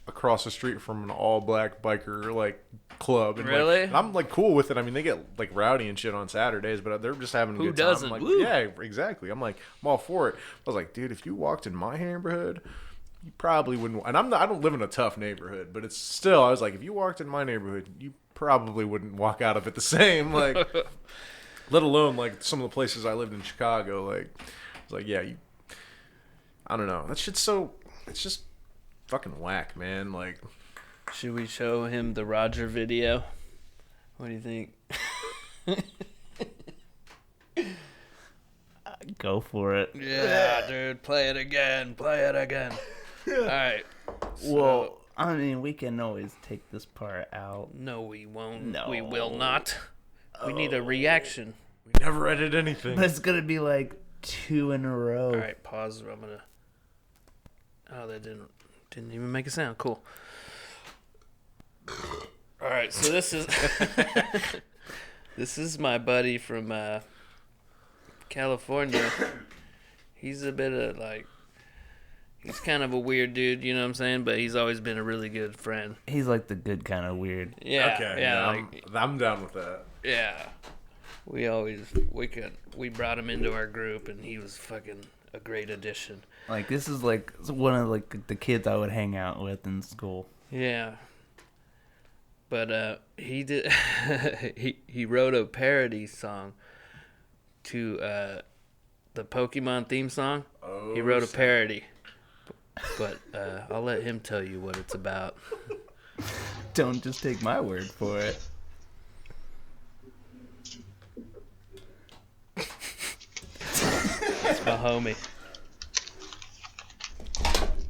across the street from an all-black biker like club. And,
Really?
Like, and I'm like cool with it. I mean, they get like rowdy and shit on Saturdays, but they're just having a
Who
good time.
doesn't?
I'm like,
Woo.
yeah, exactly. I'm all for it. I was like, dude, if you walked in my neighborhood, you probably wouldn't. And I don't live in a tough neighborhood, but it's still. I was like, if you walked in my neighborhood, you probably wouldn't walk out of it the same. Like, let alone like some of the places I lived in Chicago. Like, I was like, yeah, I don't know. That shit's so. It's just fucking whack, man. Like,
Should we show him the Roger video? What do you think?
Go for it.
Yeah, dude, play it again. Play it again. All right.
Well, I mean, we can always take this part out.
No, we won't.
No.
We will not. We need a reaction.
we never edit anything.
But it's gonna be like 2 in a row.
All right, pause. I'm gonna. Oh, that didn't even make a sound. Cool. All right, so this is this is my buddy from California. He's a bit of like. He's kind of a weird dude, you know what I'm saying? But he's always been a really good friend.
He's like the good kind of weird.
Yeah.
Okay,
Yeah.
I'm down with that.
Yeah. We brought him into our group, and he was fucking a great addition.
Like, this is like one of like the kids I would hang out with in school.
Yeah. But he did. he wrote a parody song to the Pokemon theme song.
Oh,
He wrote a parody. But I'll let him tell you what it's about.
Don't just take my word for it.
It's my homie.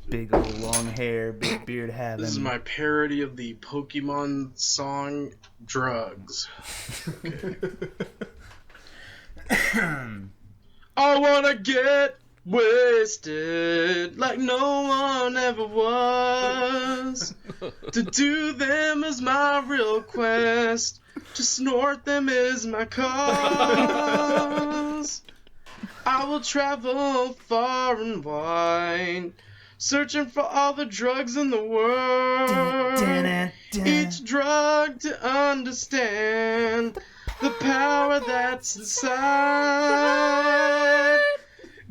Big old long hair, big beard having.
This is my parody of the Pokemon song Drugs. I wanna get wasted like no one ever was. To do them is my real quest. To snort them is my cause. I will travel far and wide, searching for all the drugs in the world. Each drug to understand the power that's inside.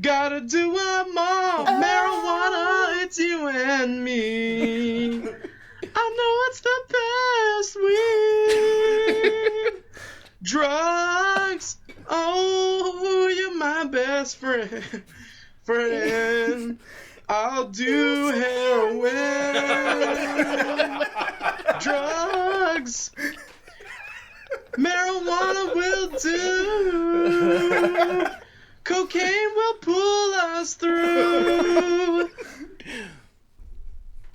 Gotta do 'em all. Marijuana, it's you and me. I know it's the best weed. Drugs, oh, you're my best friend. I'll do heroin. Drugs, marijuana will do. Cocaine will pull us through.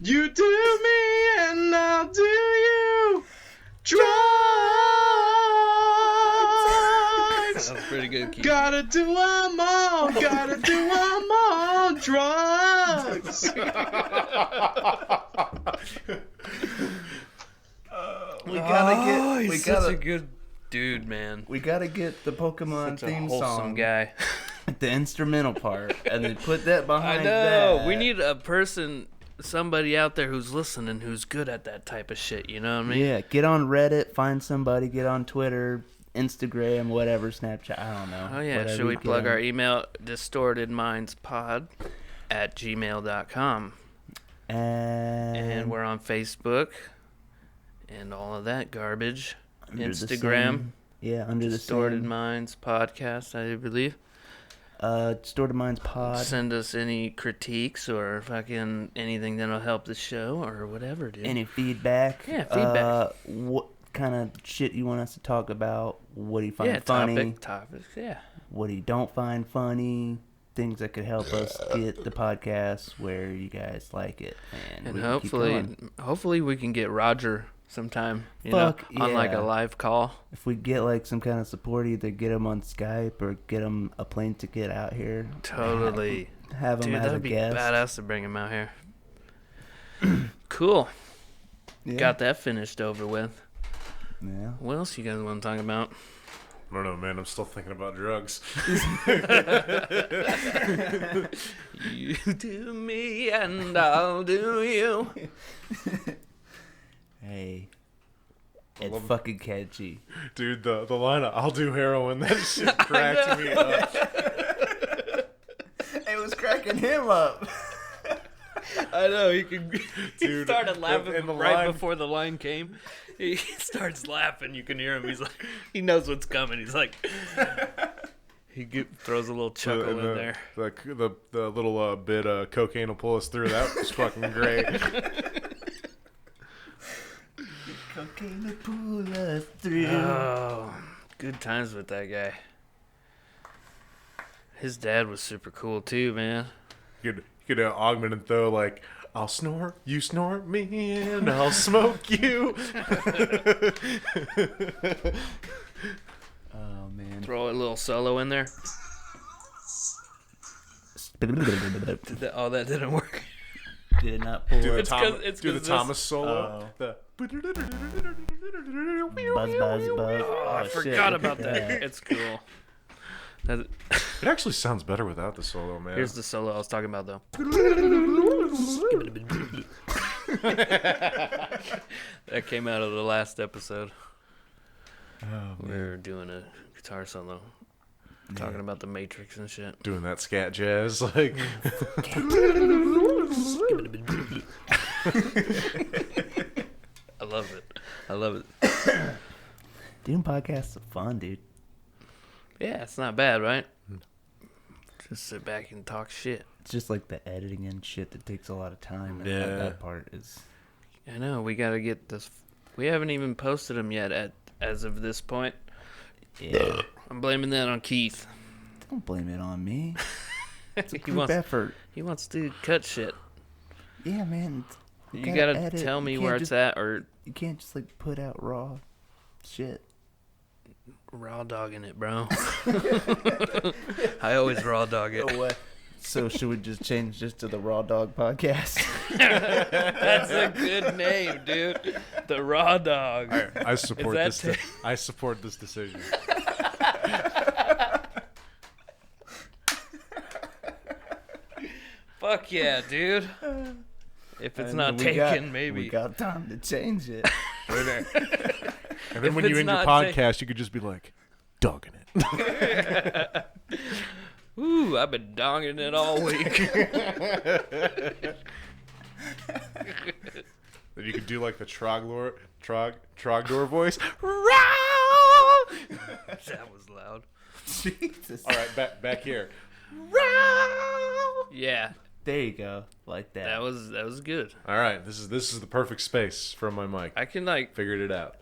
You do me and I'll do you. Drugs.
That was pretty good, Keith.
Gotta do 'em all. Gotta do 'em all. Drugs.
We gotta get.
He's
We
such
gotta.
a good dude, man.
We gotta get the Pokemon
Such a
theme
wholesome
song,
guy.
the instrumental part, and then put that
I
behind
know.
that.
We need a person, somebody out there who's listening, who's good at that type of shit. You know what I mean?
Yeah, get on Reddit, find somebody, get on Twitter, Instagram, whatever, Snapchat. I don't know.
Oh yeah.
Whatever
Should we
you
plug
get
our
on.
email? distortedmindspod@gmail.com. And we're on Facebook and all of that garbage.
Under the
Instagram.
same- yeah, under
Distorted
the same.
Minds Podcast, I believe.
Distorted Minds Pod.
Send us any critiques or fucking anything that'll help the show or whatever, dude.
Any feedback?
Yeah, feedback.
What kind of shit you want us to talk about? What do you find funny?
Topics, yeah.
What do you don't find funny? Things that could help us get the podcast where you guys like it,
And
we can keep going.
hopefully we can get Roger sometime,
Fuck,
on like a
yeah.
live call.
If we get like some kind of support, either get them on Skype or get them a plane ticket out here.
Totally.
Have them
Dude,
as a
that'd be
guest.
badass to bring him out here. Cool.
Yeah.
Got that finished over with.
Yeah.
What else you guys want to talk about?
I don't know, man. I'm still thinking about drugs.
You do me and I'll do you.
Hey, it's
love-
fucking catchy.
Dude, the line of "I'll do heroin," that shit cracked me up.
It was cracking him up.
I know he could. He
Dude,
started laughing
and the
right
line-
before the line came. He starts laughing. You can hear him. He's like, he knows what's coming. He's like, throws a little chuckle in there.
The little bit of cocaine will pull us through. That was fucking great.
Cocaine to pull us through.
Oh, good times with that guy. His dad was super cool too, man.
You could augment and throw like, "I'll snore, you snore me, and I'll smoke you."
Oh man.
Throw a little solo in there. Oh, that didn't work.
Did not pull
Do the,
up.
It's
do the
'cause
Thomas solo. The
Buzz, buzz, buzz.
Oh, I
shit,
forgot
look
about
at
that. It's cool. That,
It actually sounds better without the solo, man.
here's the solo I was talking about, though. That came out of the last episode.
Oh,
We were doing a guitar solo, talking about the Matrix and shit.
Doing that scat jazz, like.
I love it. I love it.
Doing podcasts are fun, dude.
Yeah, it's not bad, right? Just sit back and talk shit.
It's just like the editing and shit that takes a lot of time. And
Yeah.
that part is.
I know, we gotta get this. We haven't even posted them yet as of this point.
Yeah.
I'm blaming that on Keith.
Don't blame it on me. It's a
He
group
wants-
effort.
He wants to cut shit.
Yeah, man.
You gotta
edit.
tell me
You
where
can't
it's
just-
at, or
You can't just like put out raw shit.
raw dogging it, bro. I always raw dog it.
What? So should we just change this to the Raw Dog Podcast?
That's a good name, dude. The raw dog.
I support
Is
this.
that
I support this decision.
Fuck yeah, dude. If it's
And
not
we
taken,
got-
maybe.
We got time to change it.
And then
If
when you
it's
end your
not
podcast, you could just be like, dogging it.
Ooh, I've been donging it all week.
Then you could do like the Trogdor voice.
That was loud.
Jesus.
All right, back here.
Yeah,
There you go. Like that.
that was good.
All right, this is the perfect space from my mic.
I can like,
Figured it out.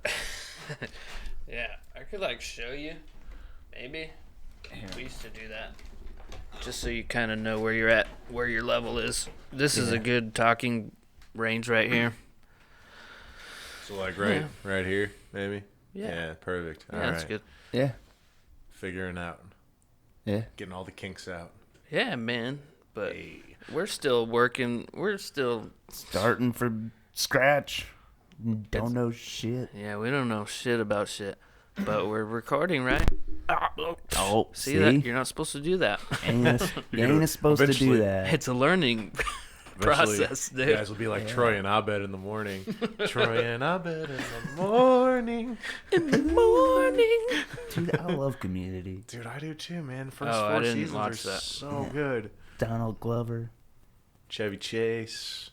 yeah, I could like show you, maybe.
Here.
We used to do that, just so you kind of know where you're at, where your level is. This is a
Yeah.
good talking range right here.
So like
Yeah.
right here, maybe.
Yeah,
Perfect.
yeah,
All
that's
right.
good.
Yeah.
Figuring out,
Yeah.
getting all the kinks out.
Yeah, man. But we're still working. We're still.
Starting from scratch. Don't know shit.
Yeah, we don't know shit about shit, but we're recording, right?
Oh,
See that? You're not supposed to do that.
Ain't supposed to do
Eventually-
that.
It's a learning
Eventually,
process,
you
dude.
guys will be like
Yeah.
Troy and Abed in the morning. Troy and Abed in the morning.
In the morning.
Dude, I love Community.
Dude, I do too, man. First
Oh, I
four
didn't
seasons
watch
are
that.
so
Yeah.
good.
Donald Glover.
Chevy Chase.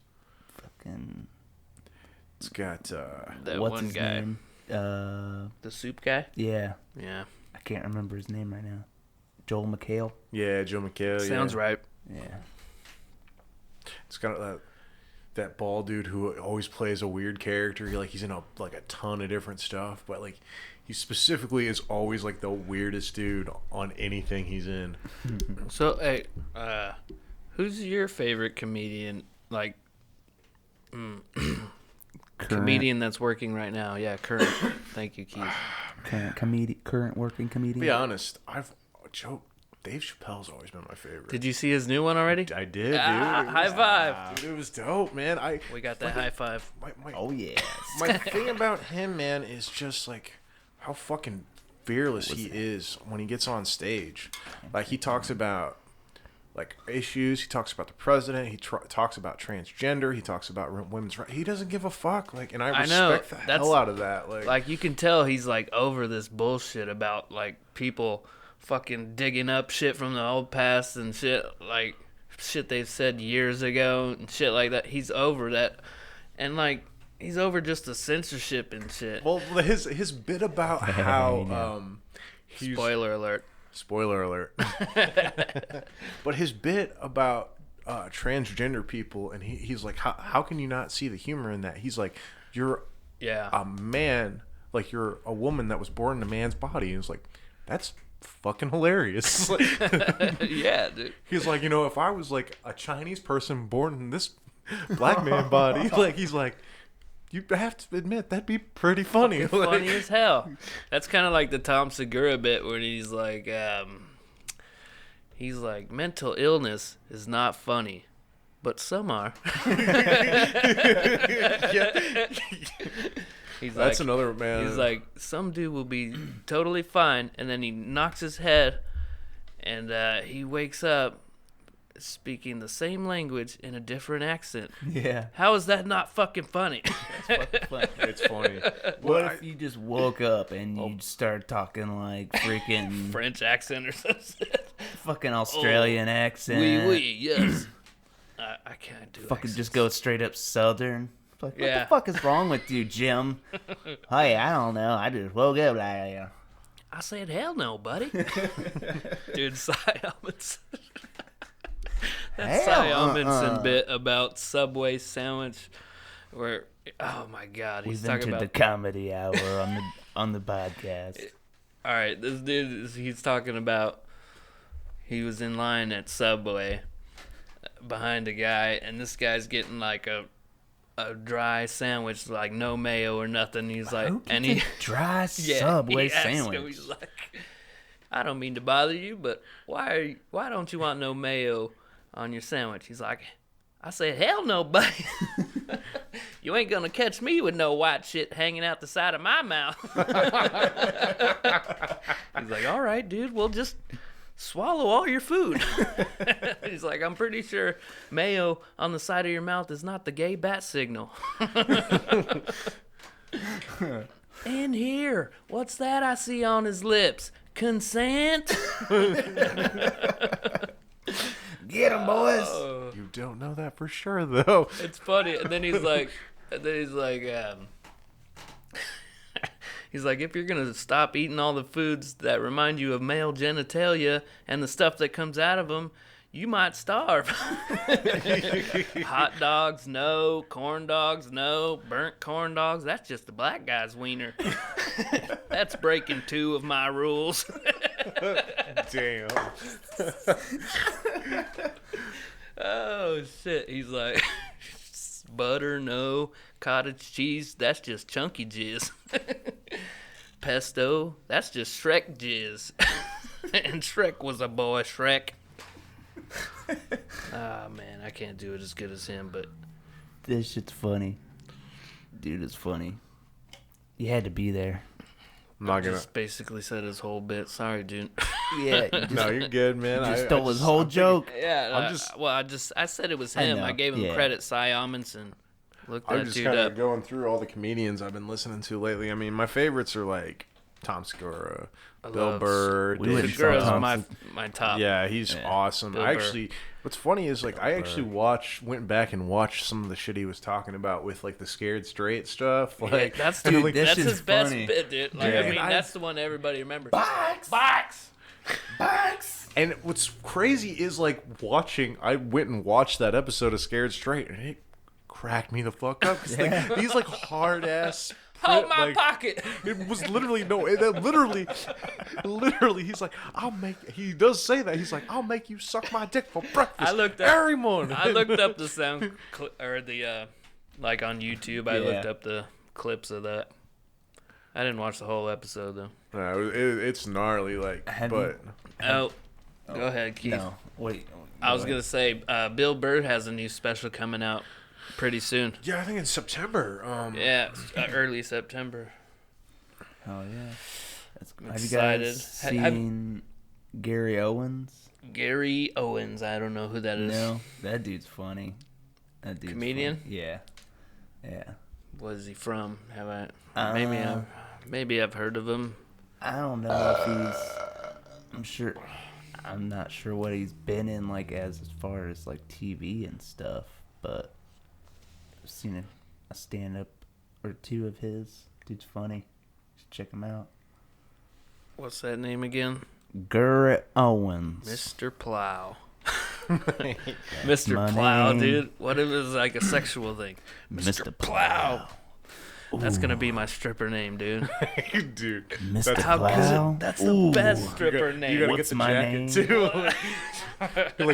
Fucking.
It's got
That
what's
one
his
guy,
name?
the soup guy.
Yeah.
Yeah,
I can't remember his name right now. Joel McHale.
yeah, Joe McHale.
sounds
yeah.
right.
Yeah.
It's got that bald dude who always plays a weird character. He's in a ton of different stuff, but like he specifically is always like the weirdest dude on anything he's in.
So, hey, who's your favorite comedian? Like, comedian that's working right now? Yeah, current. Thank you, Keith.
Current working comedian.
To be honest, Dave Chappelle's always been my favorite.
Did you see his new one already?
I did, dude.
Ah,
It
high
was-
five.
Dude, it was dope, man.
We got that high five.
My
Oh yeah.
my thing about him, man, is just like how fucking fearless he is when he gets on stage. Like he talks about like issues. He talks about the president. He talks about transgender. He talks about women's rights. He doesn't give a fuck. Like, and I respect the hell out of that. Like
you can tell he's like over this bullshit about like people fucking digging up shit from the old past and shit, like shit they've said years ago and shit like that. He's over that, and like he's over just the censorship and shit.
Well, his bit about how
Spoiler alert.
Spoiler alert. But his bit about transgender people, and he's like, how can you not see the humor in that? He's like, you're a man, like you're a woman that was born in a man's body. And it's like, that's fucking hilarious.
Yeah, dude.
He's like, if I was like a Chinese person born in this black man body, like he's like, you have to admit that'd be pretty funny.
Funny as hell. That's kind of like the Tom Segura bit where he's like, mental illness is not funny, but some are.
Yeah. That's another man.
He's like, some dude will be totally fine, and then he knocks his head, and he wakes up speaking the same language in a different accent.
Yeah.
How is that not fucking funny?
That's fucking funny.
It's funny.
What if you just woke up and you start talking like freaking
French accent or something?
fucking Australian accent?
Oui, yes. I can't do
Fucking
accents.
just go straight up Southern. Like, what
Yeah.
the fuck is wrong with you, Jim? Hey, I don't know. I just woke up like.
I said, hell no, buddy. Dude, Cy Amundsen. That Cy Amundsen bit about Subway sandwich, where, oh my God, he's
We've
talking
entered
about
the comedy hour on the podcast.
All right, this dude, he's talking about he was in line at Subway behind a guy, and this guy's getting like a dry sandwich, like no mayo or nothing. He's like, and he
dry Subway
he asked him,
sandwich.
he's like, I don't mean to bother you, but why don't you want no mayo on your sandwich? He's like, I said, hell no, buddy. You ain't gonna catch me with no white shit hanging out the side of my mouth. He's like, all right, dude, we'll just swallow all your food. He's like, I'm pretty sure mayo on the side of your mouth is not the gay bat signal. And here, what's that I see on his lips? Consent?
Get him, boys.
You don't know that for sure, though.
It's funny. And then he's like, he's like, if you're going to stop eating all the foods that remind you of male genitalia and the stuff that comes out of them, you might starve. Hot dogs, no. Corn dogs, no. Burnt corn dogs, that's just the black guy's wiener. That's breaking 2 of my rules.
Damn.
Oh, shit. He's like, butter, no. Cottage cheese, that's just chunky jizz. Pesto, that's just Shrek jizz. And Shrek was a boy, Shrek. Ah, man, I can't do it as good as him, but
This shit's funny. Dude, it's funny. You had to be there.
I'm not gonna.
just basically said his whole bit. Sorry, dude.
Yeah, you just,
No, you're good, man.
you just stole his whole joke.
Yeah, I said it was him.
know,
I gave him
yeah.
credit. Cy Amundsen. Look
I'm
that
just
dude
kind
up.
of going through all the comedians I've been listening to lately. I mean, my favorites are like Tom Segura, Bill Burr,
We went
Dave
and saw
Segura's
Tom.
my top.
Yeah, he's
Yeah.
awesome.
Bill
I
Burr.
actually, what's funny is like I actually went back and watched some of the shit he was talking about with like the Scared Straight stuff.
Yeah,
Like
that's
and,
dude,
like,
this
that's
shit's
his best
funny.
bit, dude. Like,
Yeah.
I mean,
And I-
that's the one everybody remembers.
Box!
And what's crazy is like watching. I went and watched that episode of Scared Straight, and it cracked me the fuck up. 'Cause, like, these like hard ass.
Hold my pocket.
It was literally literally, he's like, he does say that. He's like, I'll make you suck my dick for breakfast
I looked up-
every morning.
I looked up the sound or the like on YouTube. I looked
Yeah.
up the clips of that. I didn't watch the whole episode though.
No, it's gnarly, like,
Have
but
Oh, go ahead, Keith.
No, wait.
I was gonna say Bill Burr has a new special coming out pretty soon.
yeah, I think in September.
Yeah, early September.
Oh yeah. That's,
I'm
have you
excited.
guys
Have-
seen Gary Owens?
Gary Owens. I don't know who that is.
No, that dude's funny. That dude's
Comedian?
funny. Yeah. Yeah.
What is he from? Have I?
Uh,
Maybe I've heard of him.
I don't know if I'm not sure what he's been in, like, as far as, like, TV and stuff, but I've seen a stand-up or two of his. Dude's funny. You should check him out.
What's that name again?
Gary Owens.
Mr. Plow. Mr.
My
Plow,
name.
dude. What if it was like a sexual thing? Mr. Plow. That's gonna be my stripper name, dude.
Dude,
Mr.
How
Plow.
That's the
Ooh.
best stripper name.
you gotta
What's
get the
my
jacket
name?
too. You're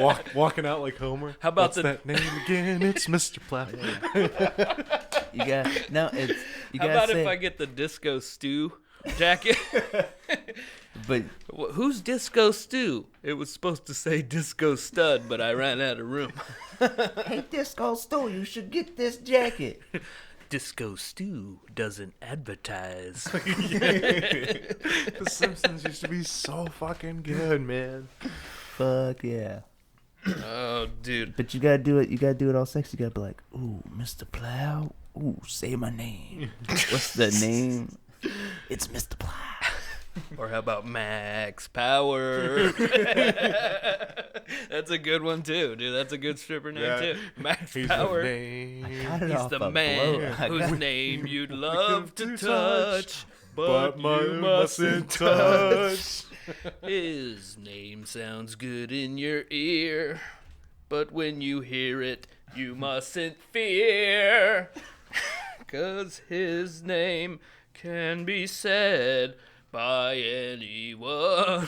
like walking out like Homer.
How about
What's
the-
that name again? It's Mr. Plow.
You got no. It's you
How
gotta
about
say,
if I get the Disco Stew jacket?
but
Who's Disco Stew? It was supposed to say Disco Stud, but I ran out of room.
hey, Disco Stew, you should get this jacket.
Disco Stew doesn't advertise.
The Simpsons used to be so fucking good, man.
Fuck yeah.
Oh, dude.
But you gotta do it. You gotta do it all sexy. You gotta be like, ooh, Mr. Plow. Ooh, say my name. What's the name? It's Mr. Plow.
Or how about Max Power? That's a good one too, dude. That's a good stripper name
Yeah.
too. Max
He's
Power.
the name.
Got it
He's
off
the
a
man
blow. I
whose
got-
name you'd love to
to
touch, but
you
you mustn't touch.
touch.
His name sounds good in your ear, but when you hear it, you mustn't fear. 'Cause his name can be said by anyone.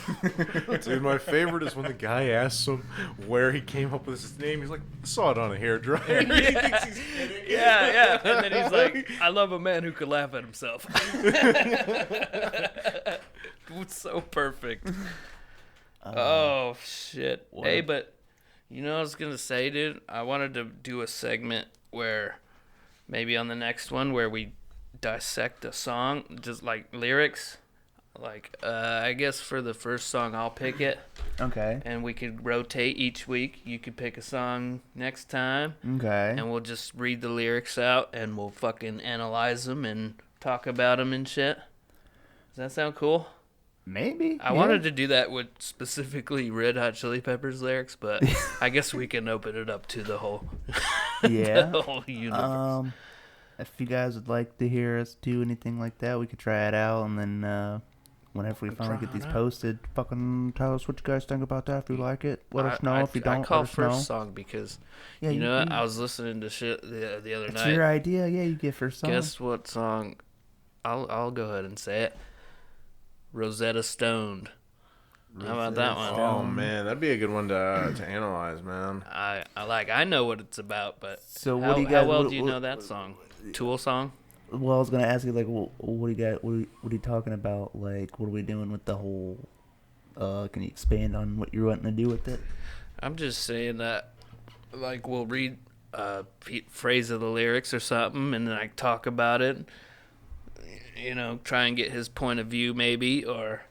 Dude, my favorite is when the guy asks him where he came up with his name. He's like, I saw it on a hairdryer. He thinks he's kidding.
Yeah. And then he's like, I love a man who could laugh at himself. It's so perfect. Oh, shit.
what?
Hey, but you know what I was going to say, dude? I wanted to do a segment where maybe on the next one where we dissect a song, just like lyrics. Like, I guess for the first song, I'll pick it.
Okay.
And we could rotate each week. You could pick a song next time.
Okay.
And we'll just read the lyrics out and we'll fucking analyze them and talk about them and shit. Does that sound cool?
Maybe.
I wanted to do that with specifically Red Hot Chili Peppers lyrics, but I guess we can open it up to the whole,
Yeah.
the whole universe.
If you guys would like to hear us do anything like that, we could try it out, and then whenever we finally get these posted, fucking tell us what you guys think about that. If you like it, let us know. If you don't,
I call
let us know.
first song because,
Yeah,
you know what? I was listening to shit the other
It's
night.
your idea. Yeah, you get first song.
Guess what song? I'll go ahead and say it. Rosetta Stoned. How about that one?
Oh, man. That'd be a good one to analyze, man.
I know what it's about, but
So
how,
what do you guys?
how well
what,
do you
what-
know that song? Tool song?
Well, I was gonna ask you, like, what do you got? What are you talking about? Like, what are we doing with the whole? Can you expand on what you're wanting to do with it?
I'm just saying that, like, we'll read a phrase of the lyrics or something, and then I talk about it. You know, try and get his point of view, maybe, or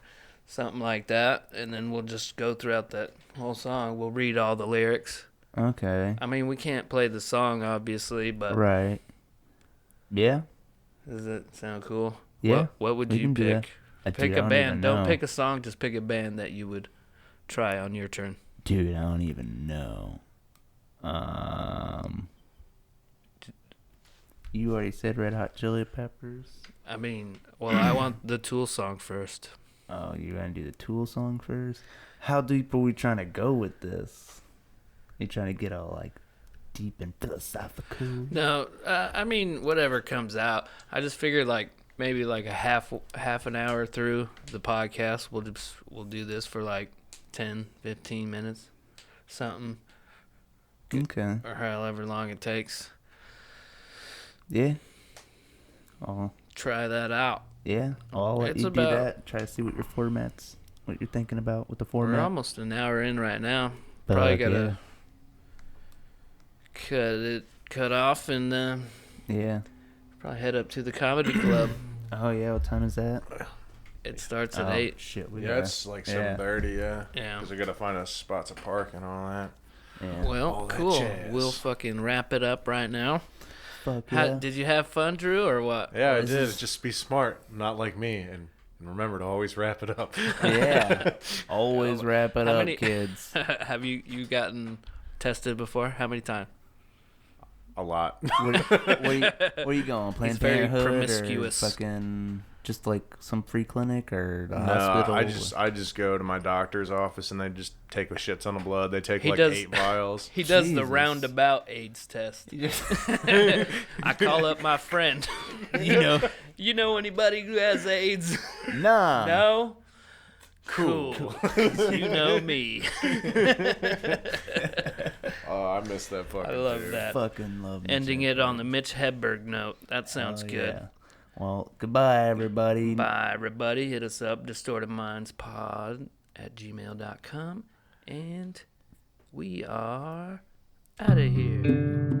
something like that, and then we'll just go throughout that whole song. We'll read all the lyrics.
Okay.
I mean, we can't play the song, obviously, but
Right. Yeah.
does that sound cool?
Yeah.
What would
we
you
can do that.
pick?
Dude,
Pick
I
a
don't
band.
even
Don't
know.
pick a song. Just pick a band that you would try on your turn.
Dude, I don't even know. You already said Red Hot Chili Peppers.
I mean, well, I want the Tool song first.
Oh, you're gonna do the Tool song first? How deep are we trying to go with this? You trying to get all like deep and philosophical?
No, I mean, whatever comes out. I just figured like maybe like a half an hour through the podcast, we'll do this for like 10, 15 minutes, something,
Okay.
or however long it takes.
Yeah. Oh,
Try that out.
yeah. I'll let
It's
you
about-
do that. Try to see what what you're thinking about with the
We're
format.
almost an hour in right now.
But,
Probably gotta cut off and
Yeah.
probably head up to the comedy club.
Oh yeah. What time is that?
It starts at
Oh,
8.
shit.
Yeah, it's like 7:30. Yeah.
Yeah.
Because we gotta find us spots to park and all that.
Yeah.
Well,
All that
cool.
jazz.
We'll fucking wrap it up right now.
Fuck yeah.
Did you have fun, Drew, or what?
Yeah, I
This
did.
is-
Just be smart, not like me, and remember to always wrap it up.
Yeah. Always wrap it
How
up,
many-
kids.
Have you gotten tested before? How many times?
A lot.
Where you going? Planned
He's very
Parenthood
promiscuous.
or fucking just like some free clinic or the
No,
hospital?
I just go to my doctor's office and they just take a shit ton of blood. They take
He
like
does-
8 vials.
He does the
Jesus.
roundabout AIDS test. I call up my friend. You know anybody who has AIDS?
Nah.
No? Cool. You know me.
Oh, I missed that fucking.
I love
dude.
that.
Fucking love me.
Ending it on the Mitch Hedberg note. That sounds
Oh,
good.
yeah. Well, goodbye, everybody.
Bye, everybody. Hit us up, distortedmindspod@gmail.com. And we are out of here.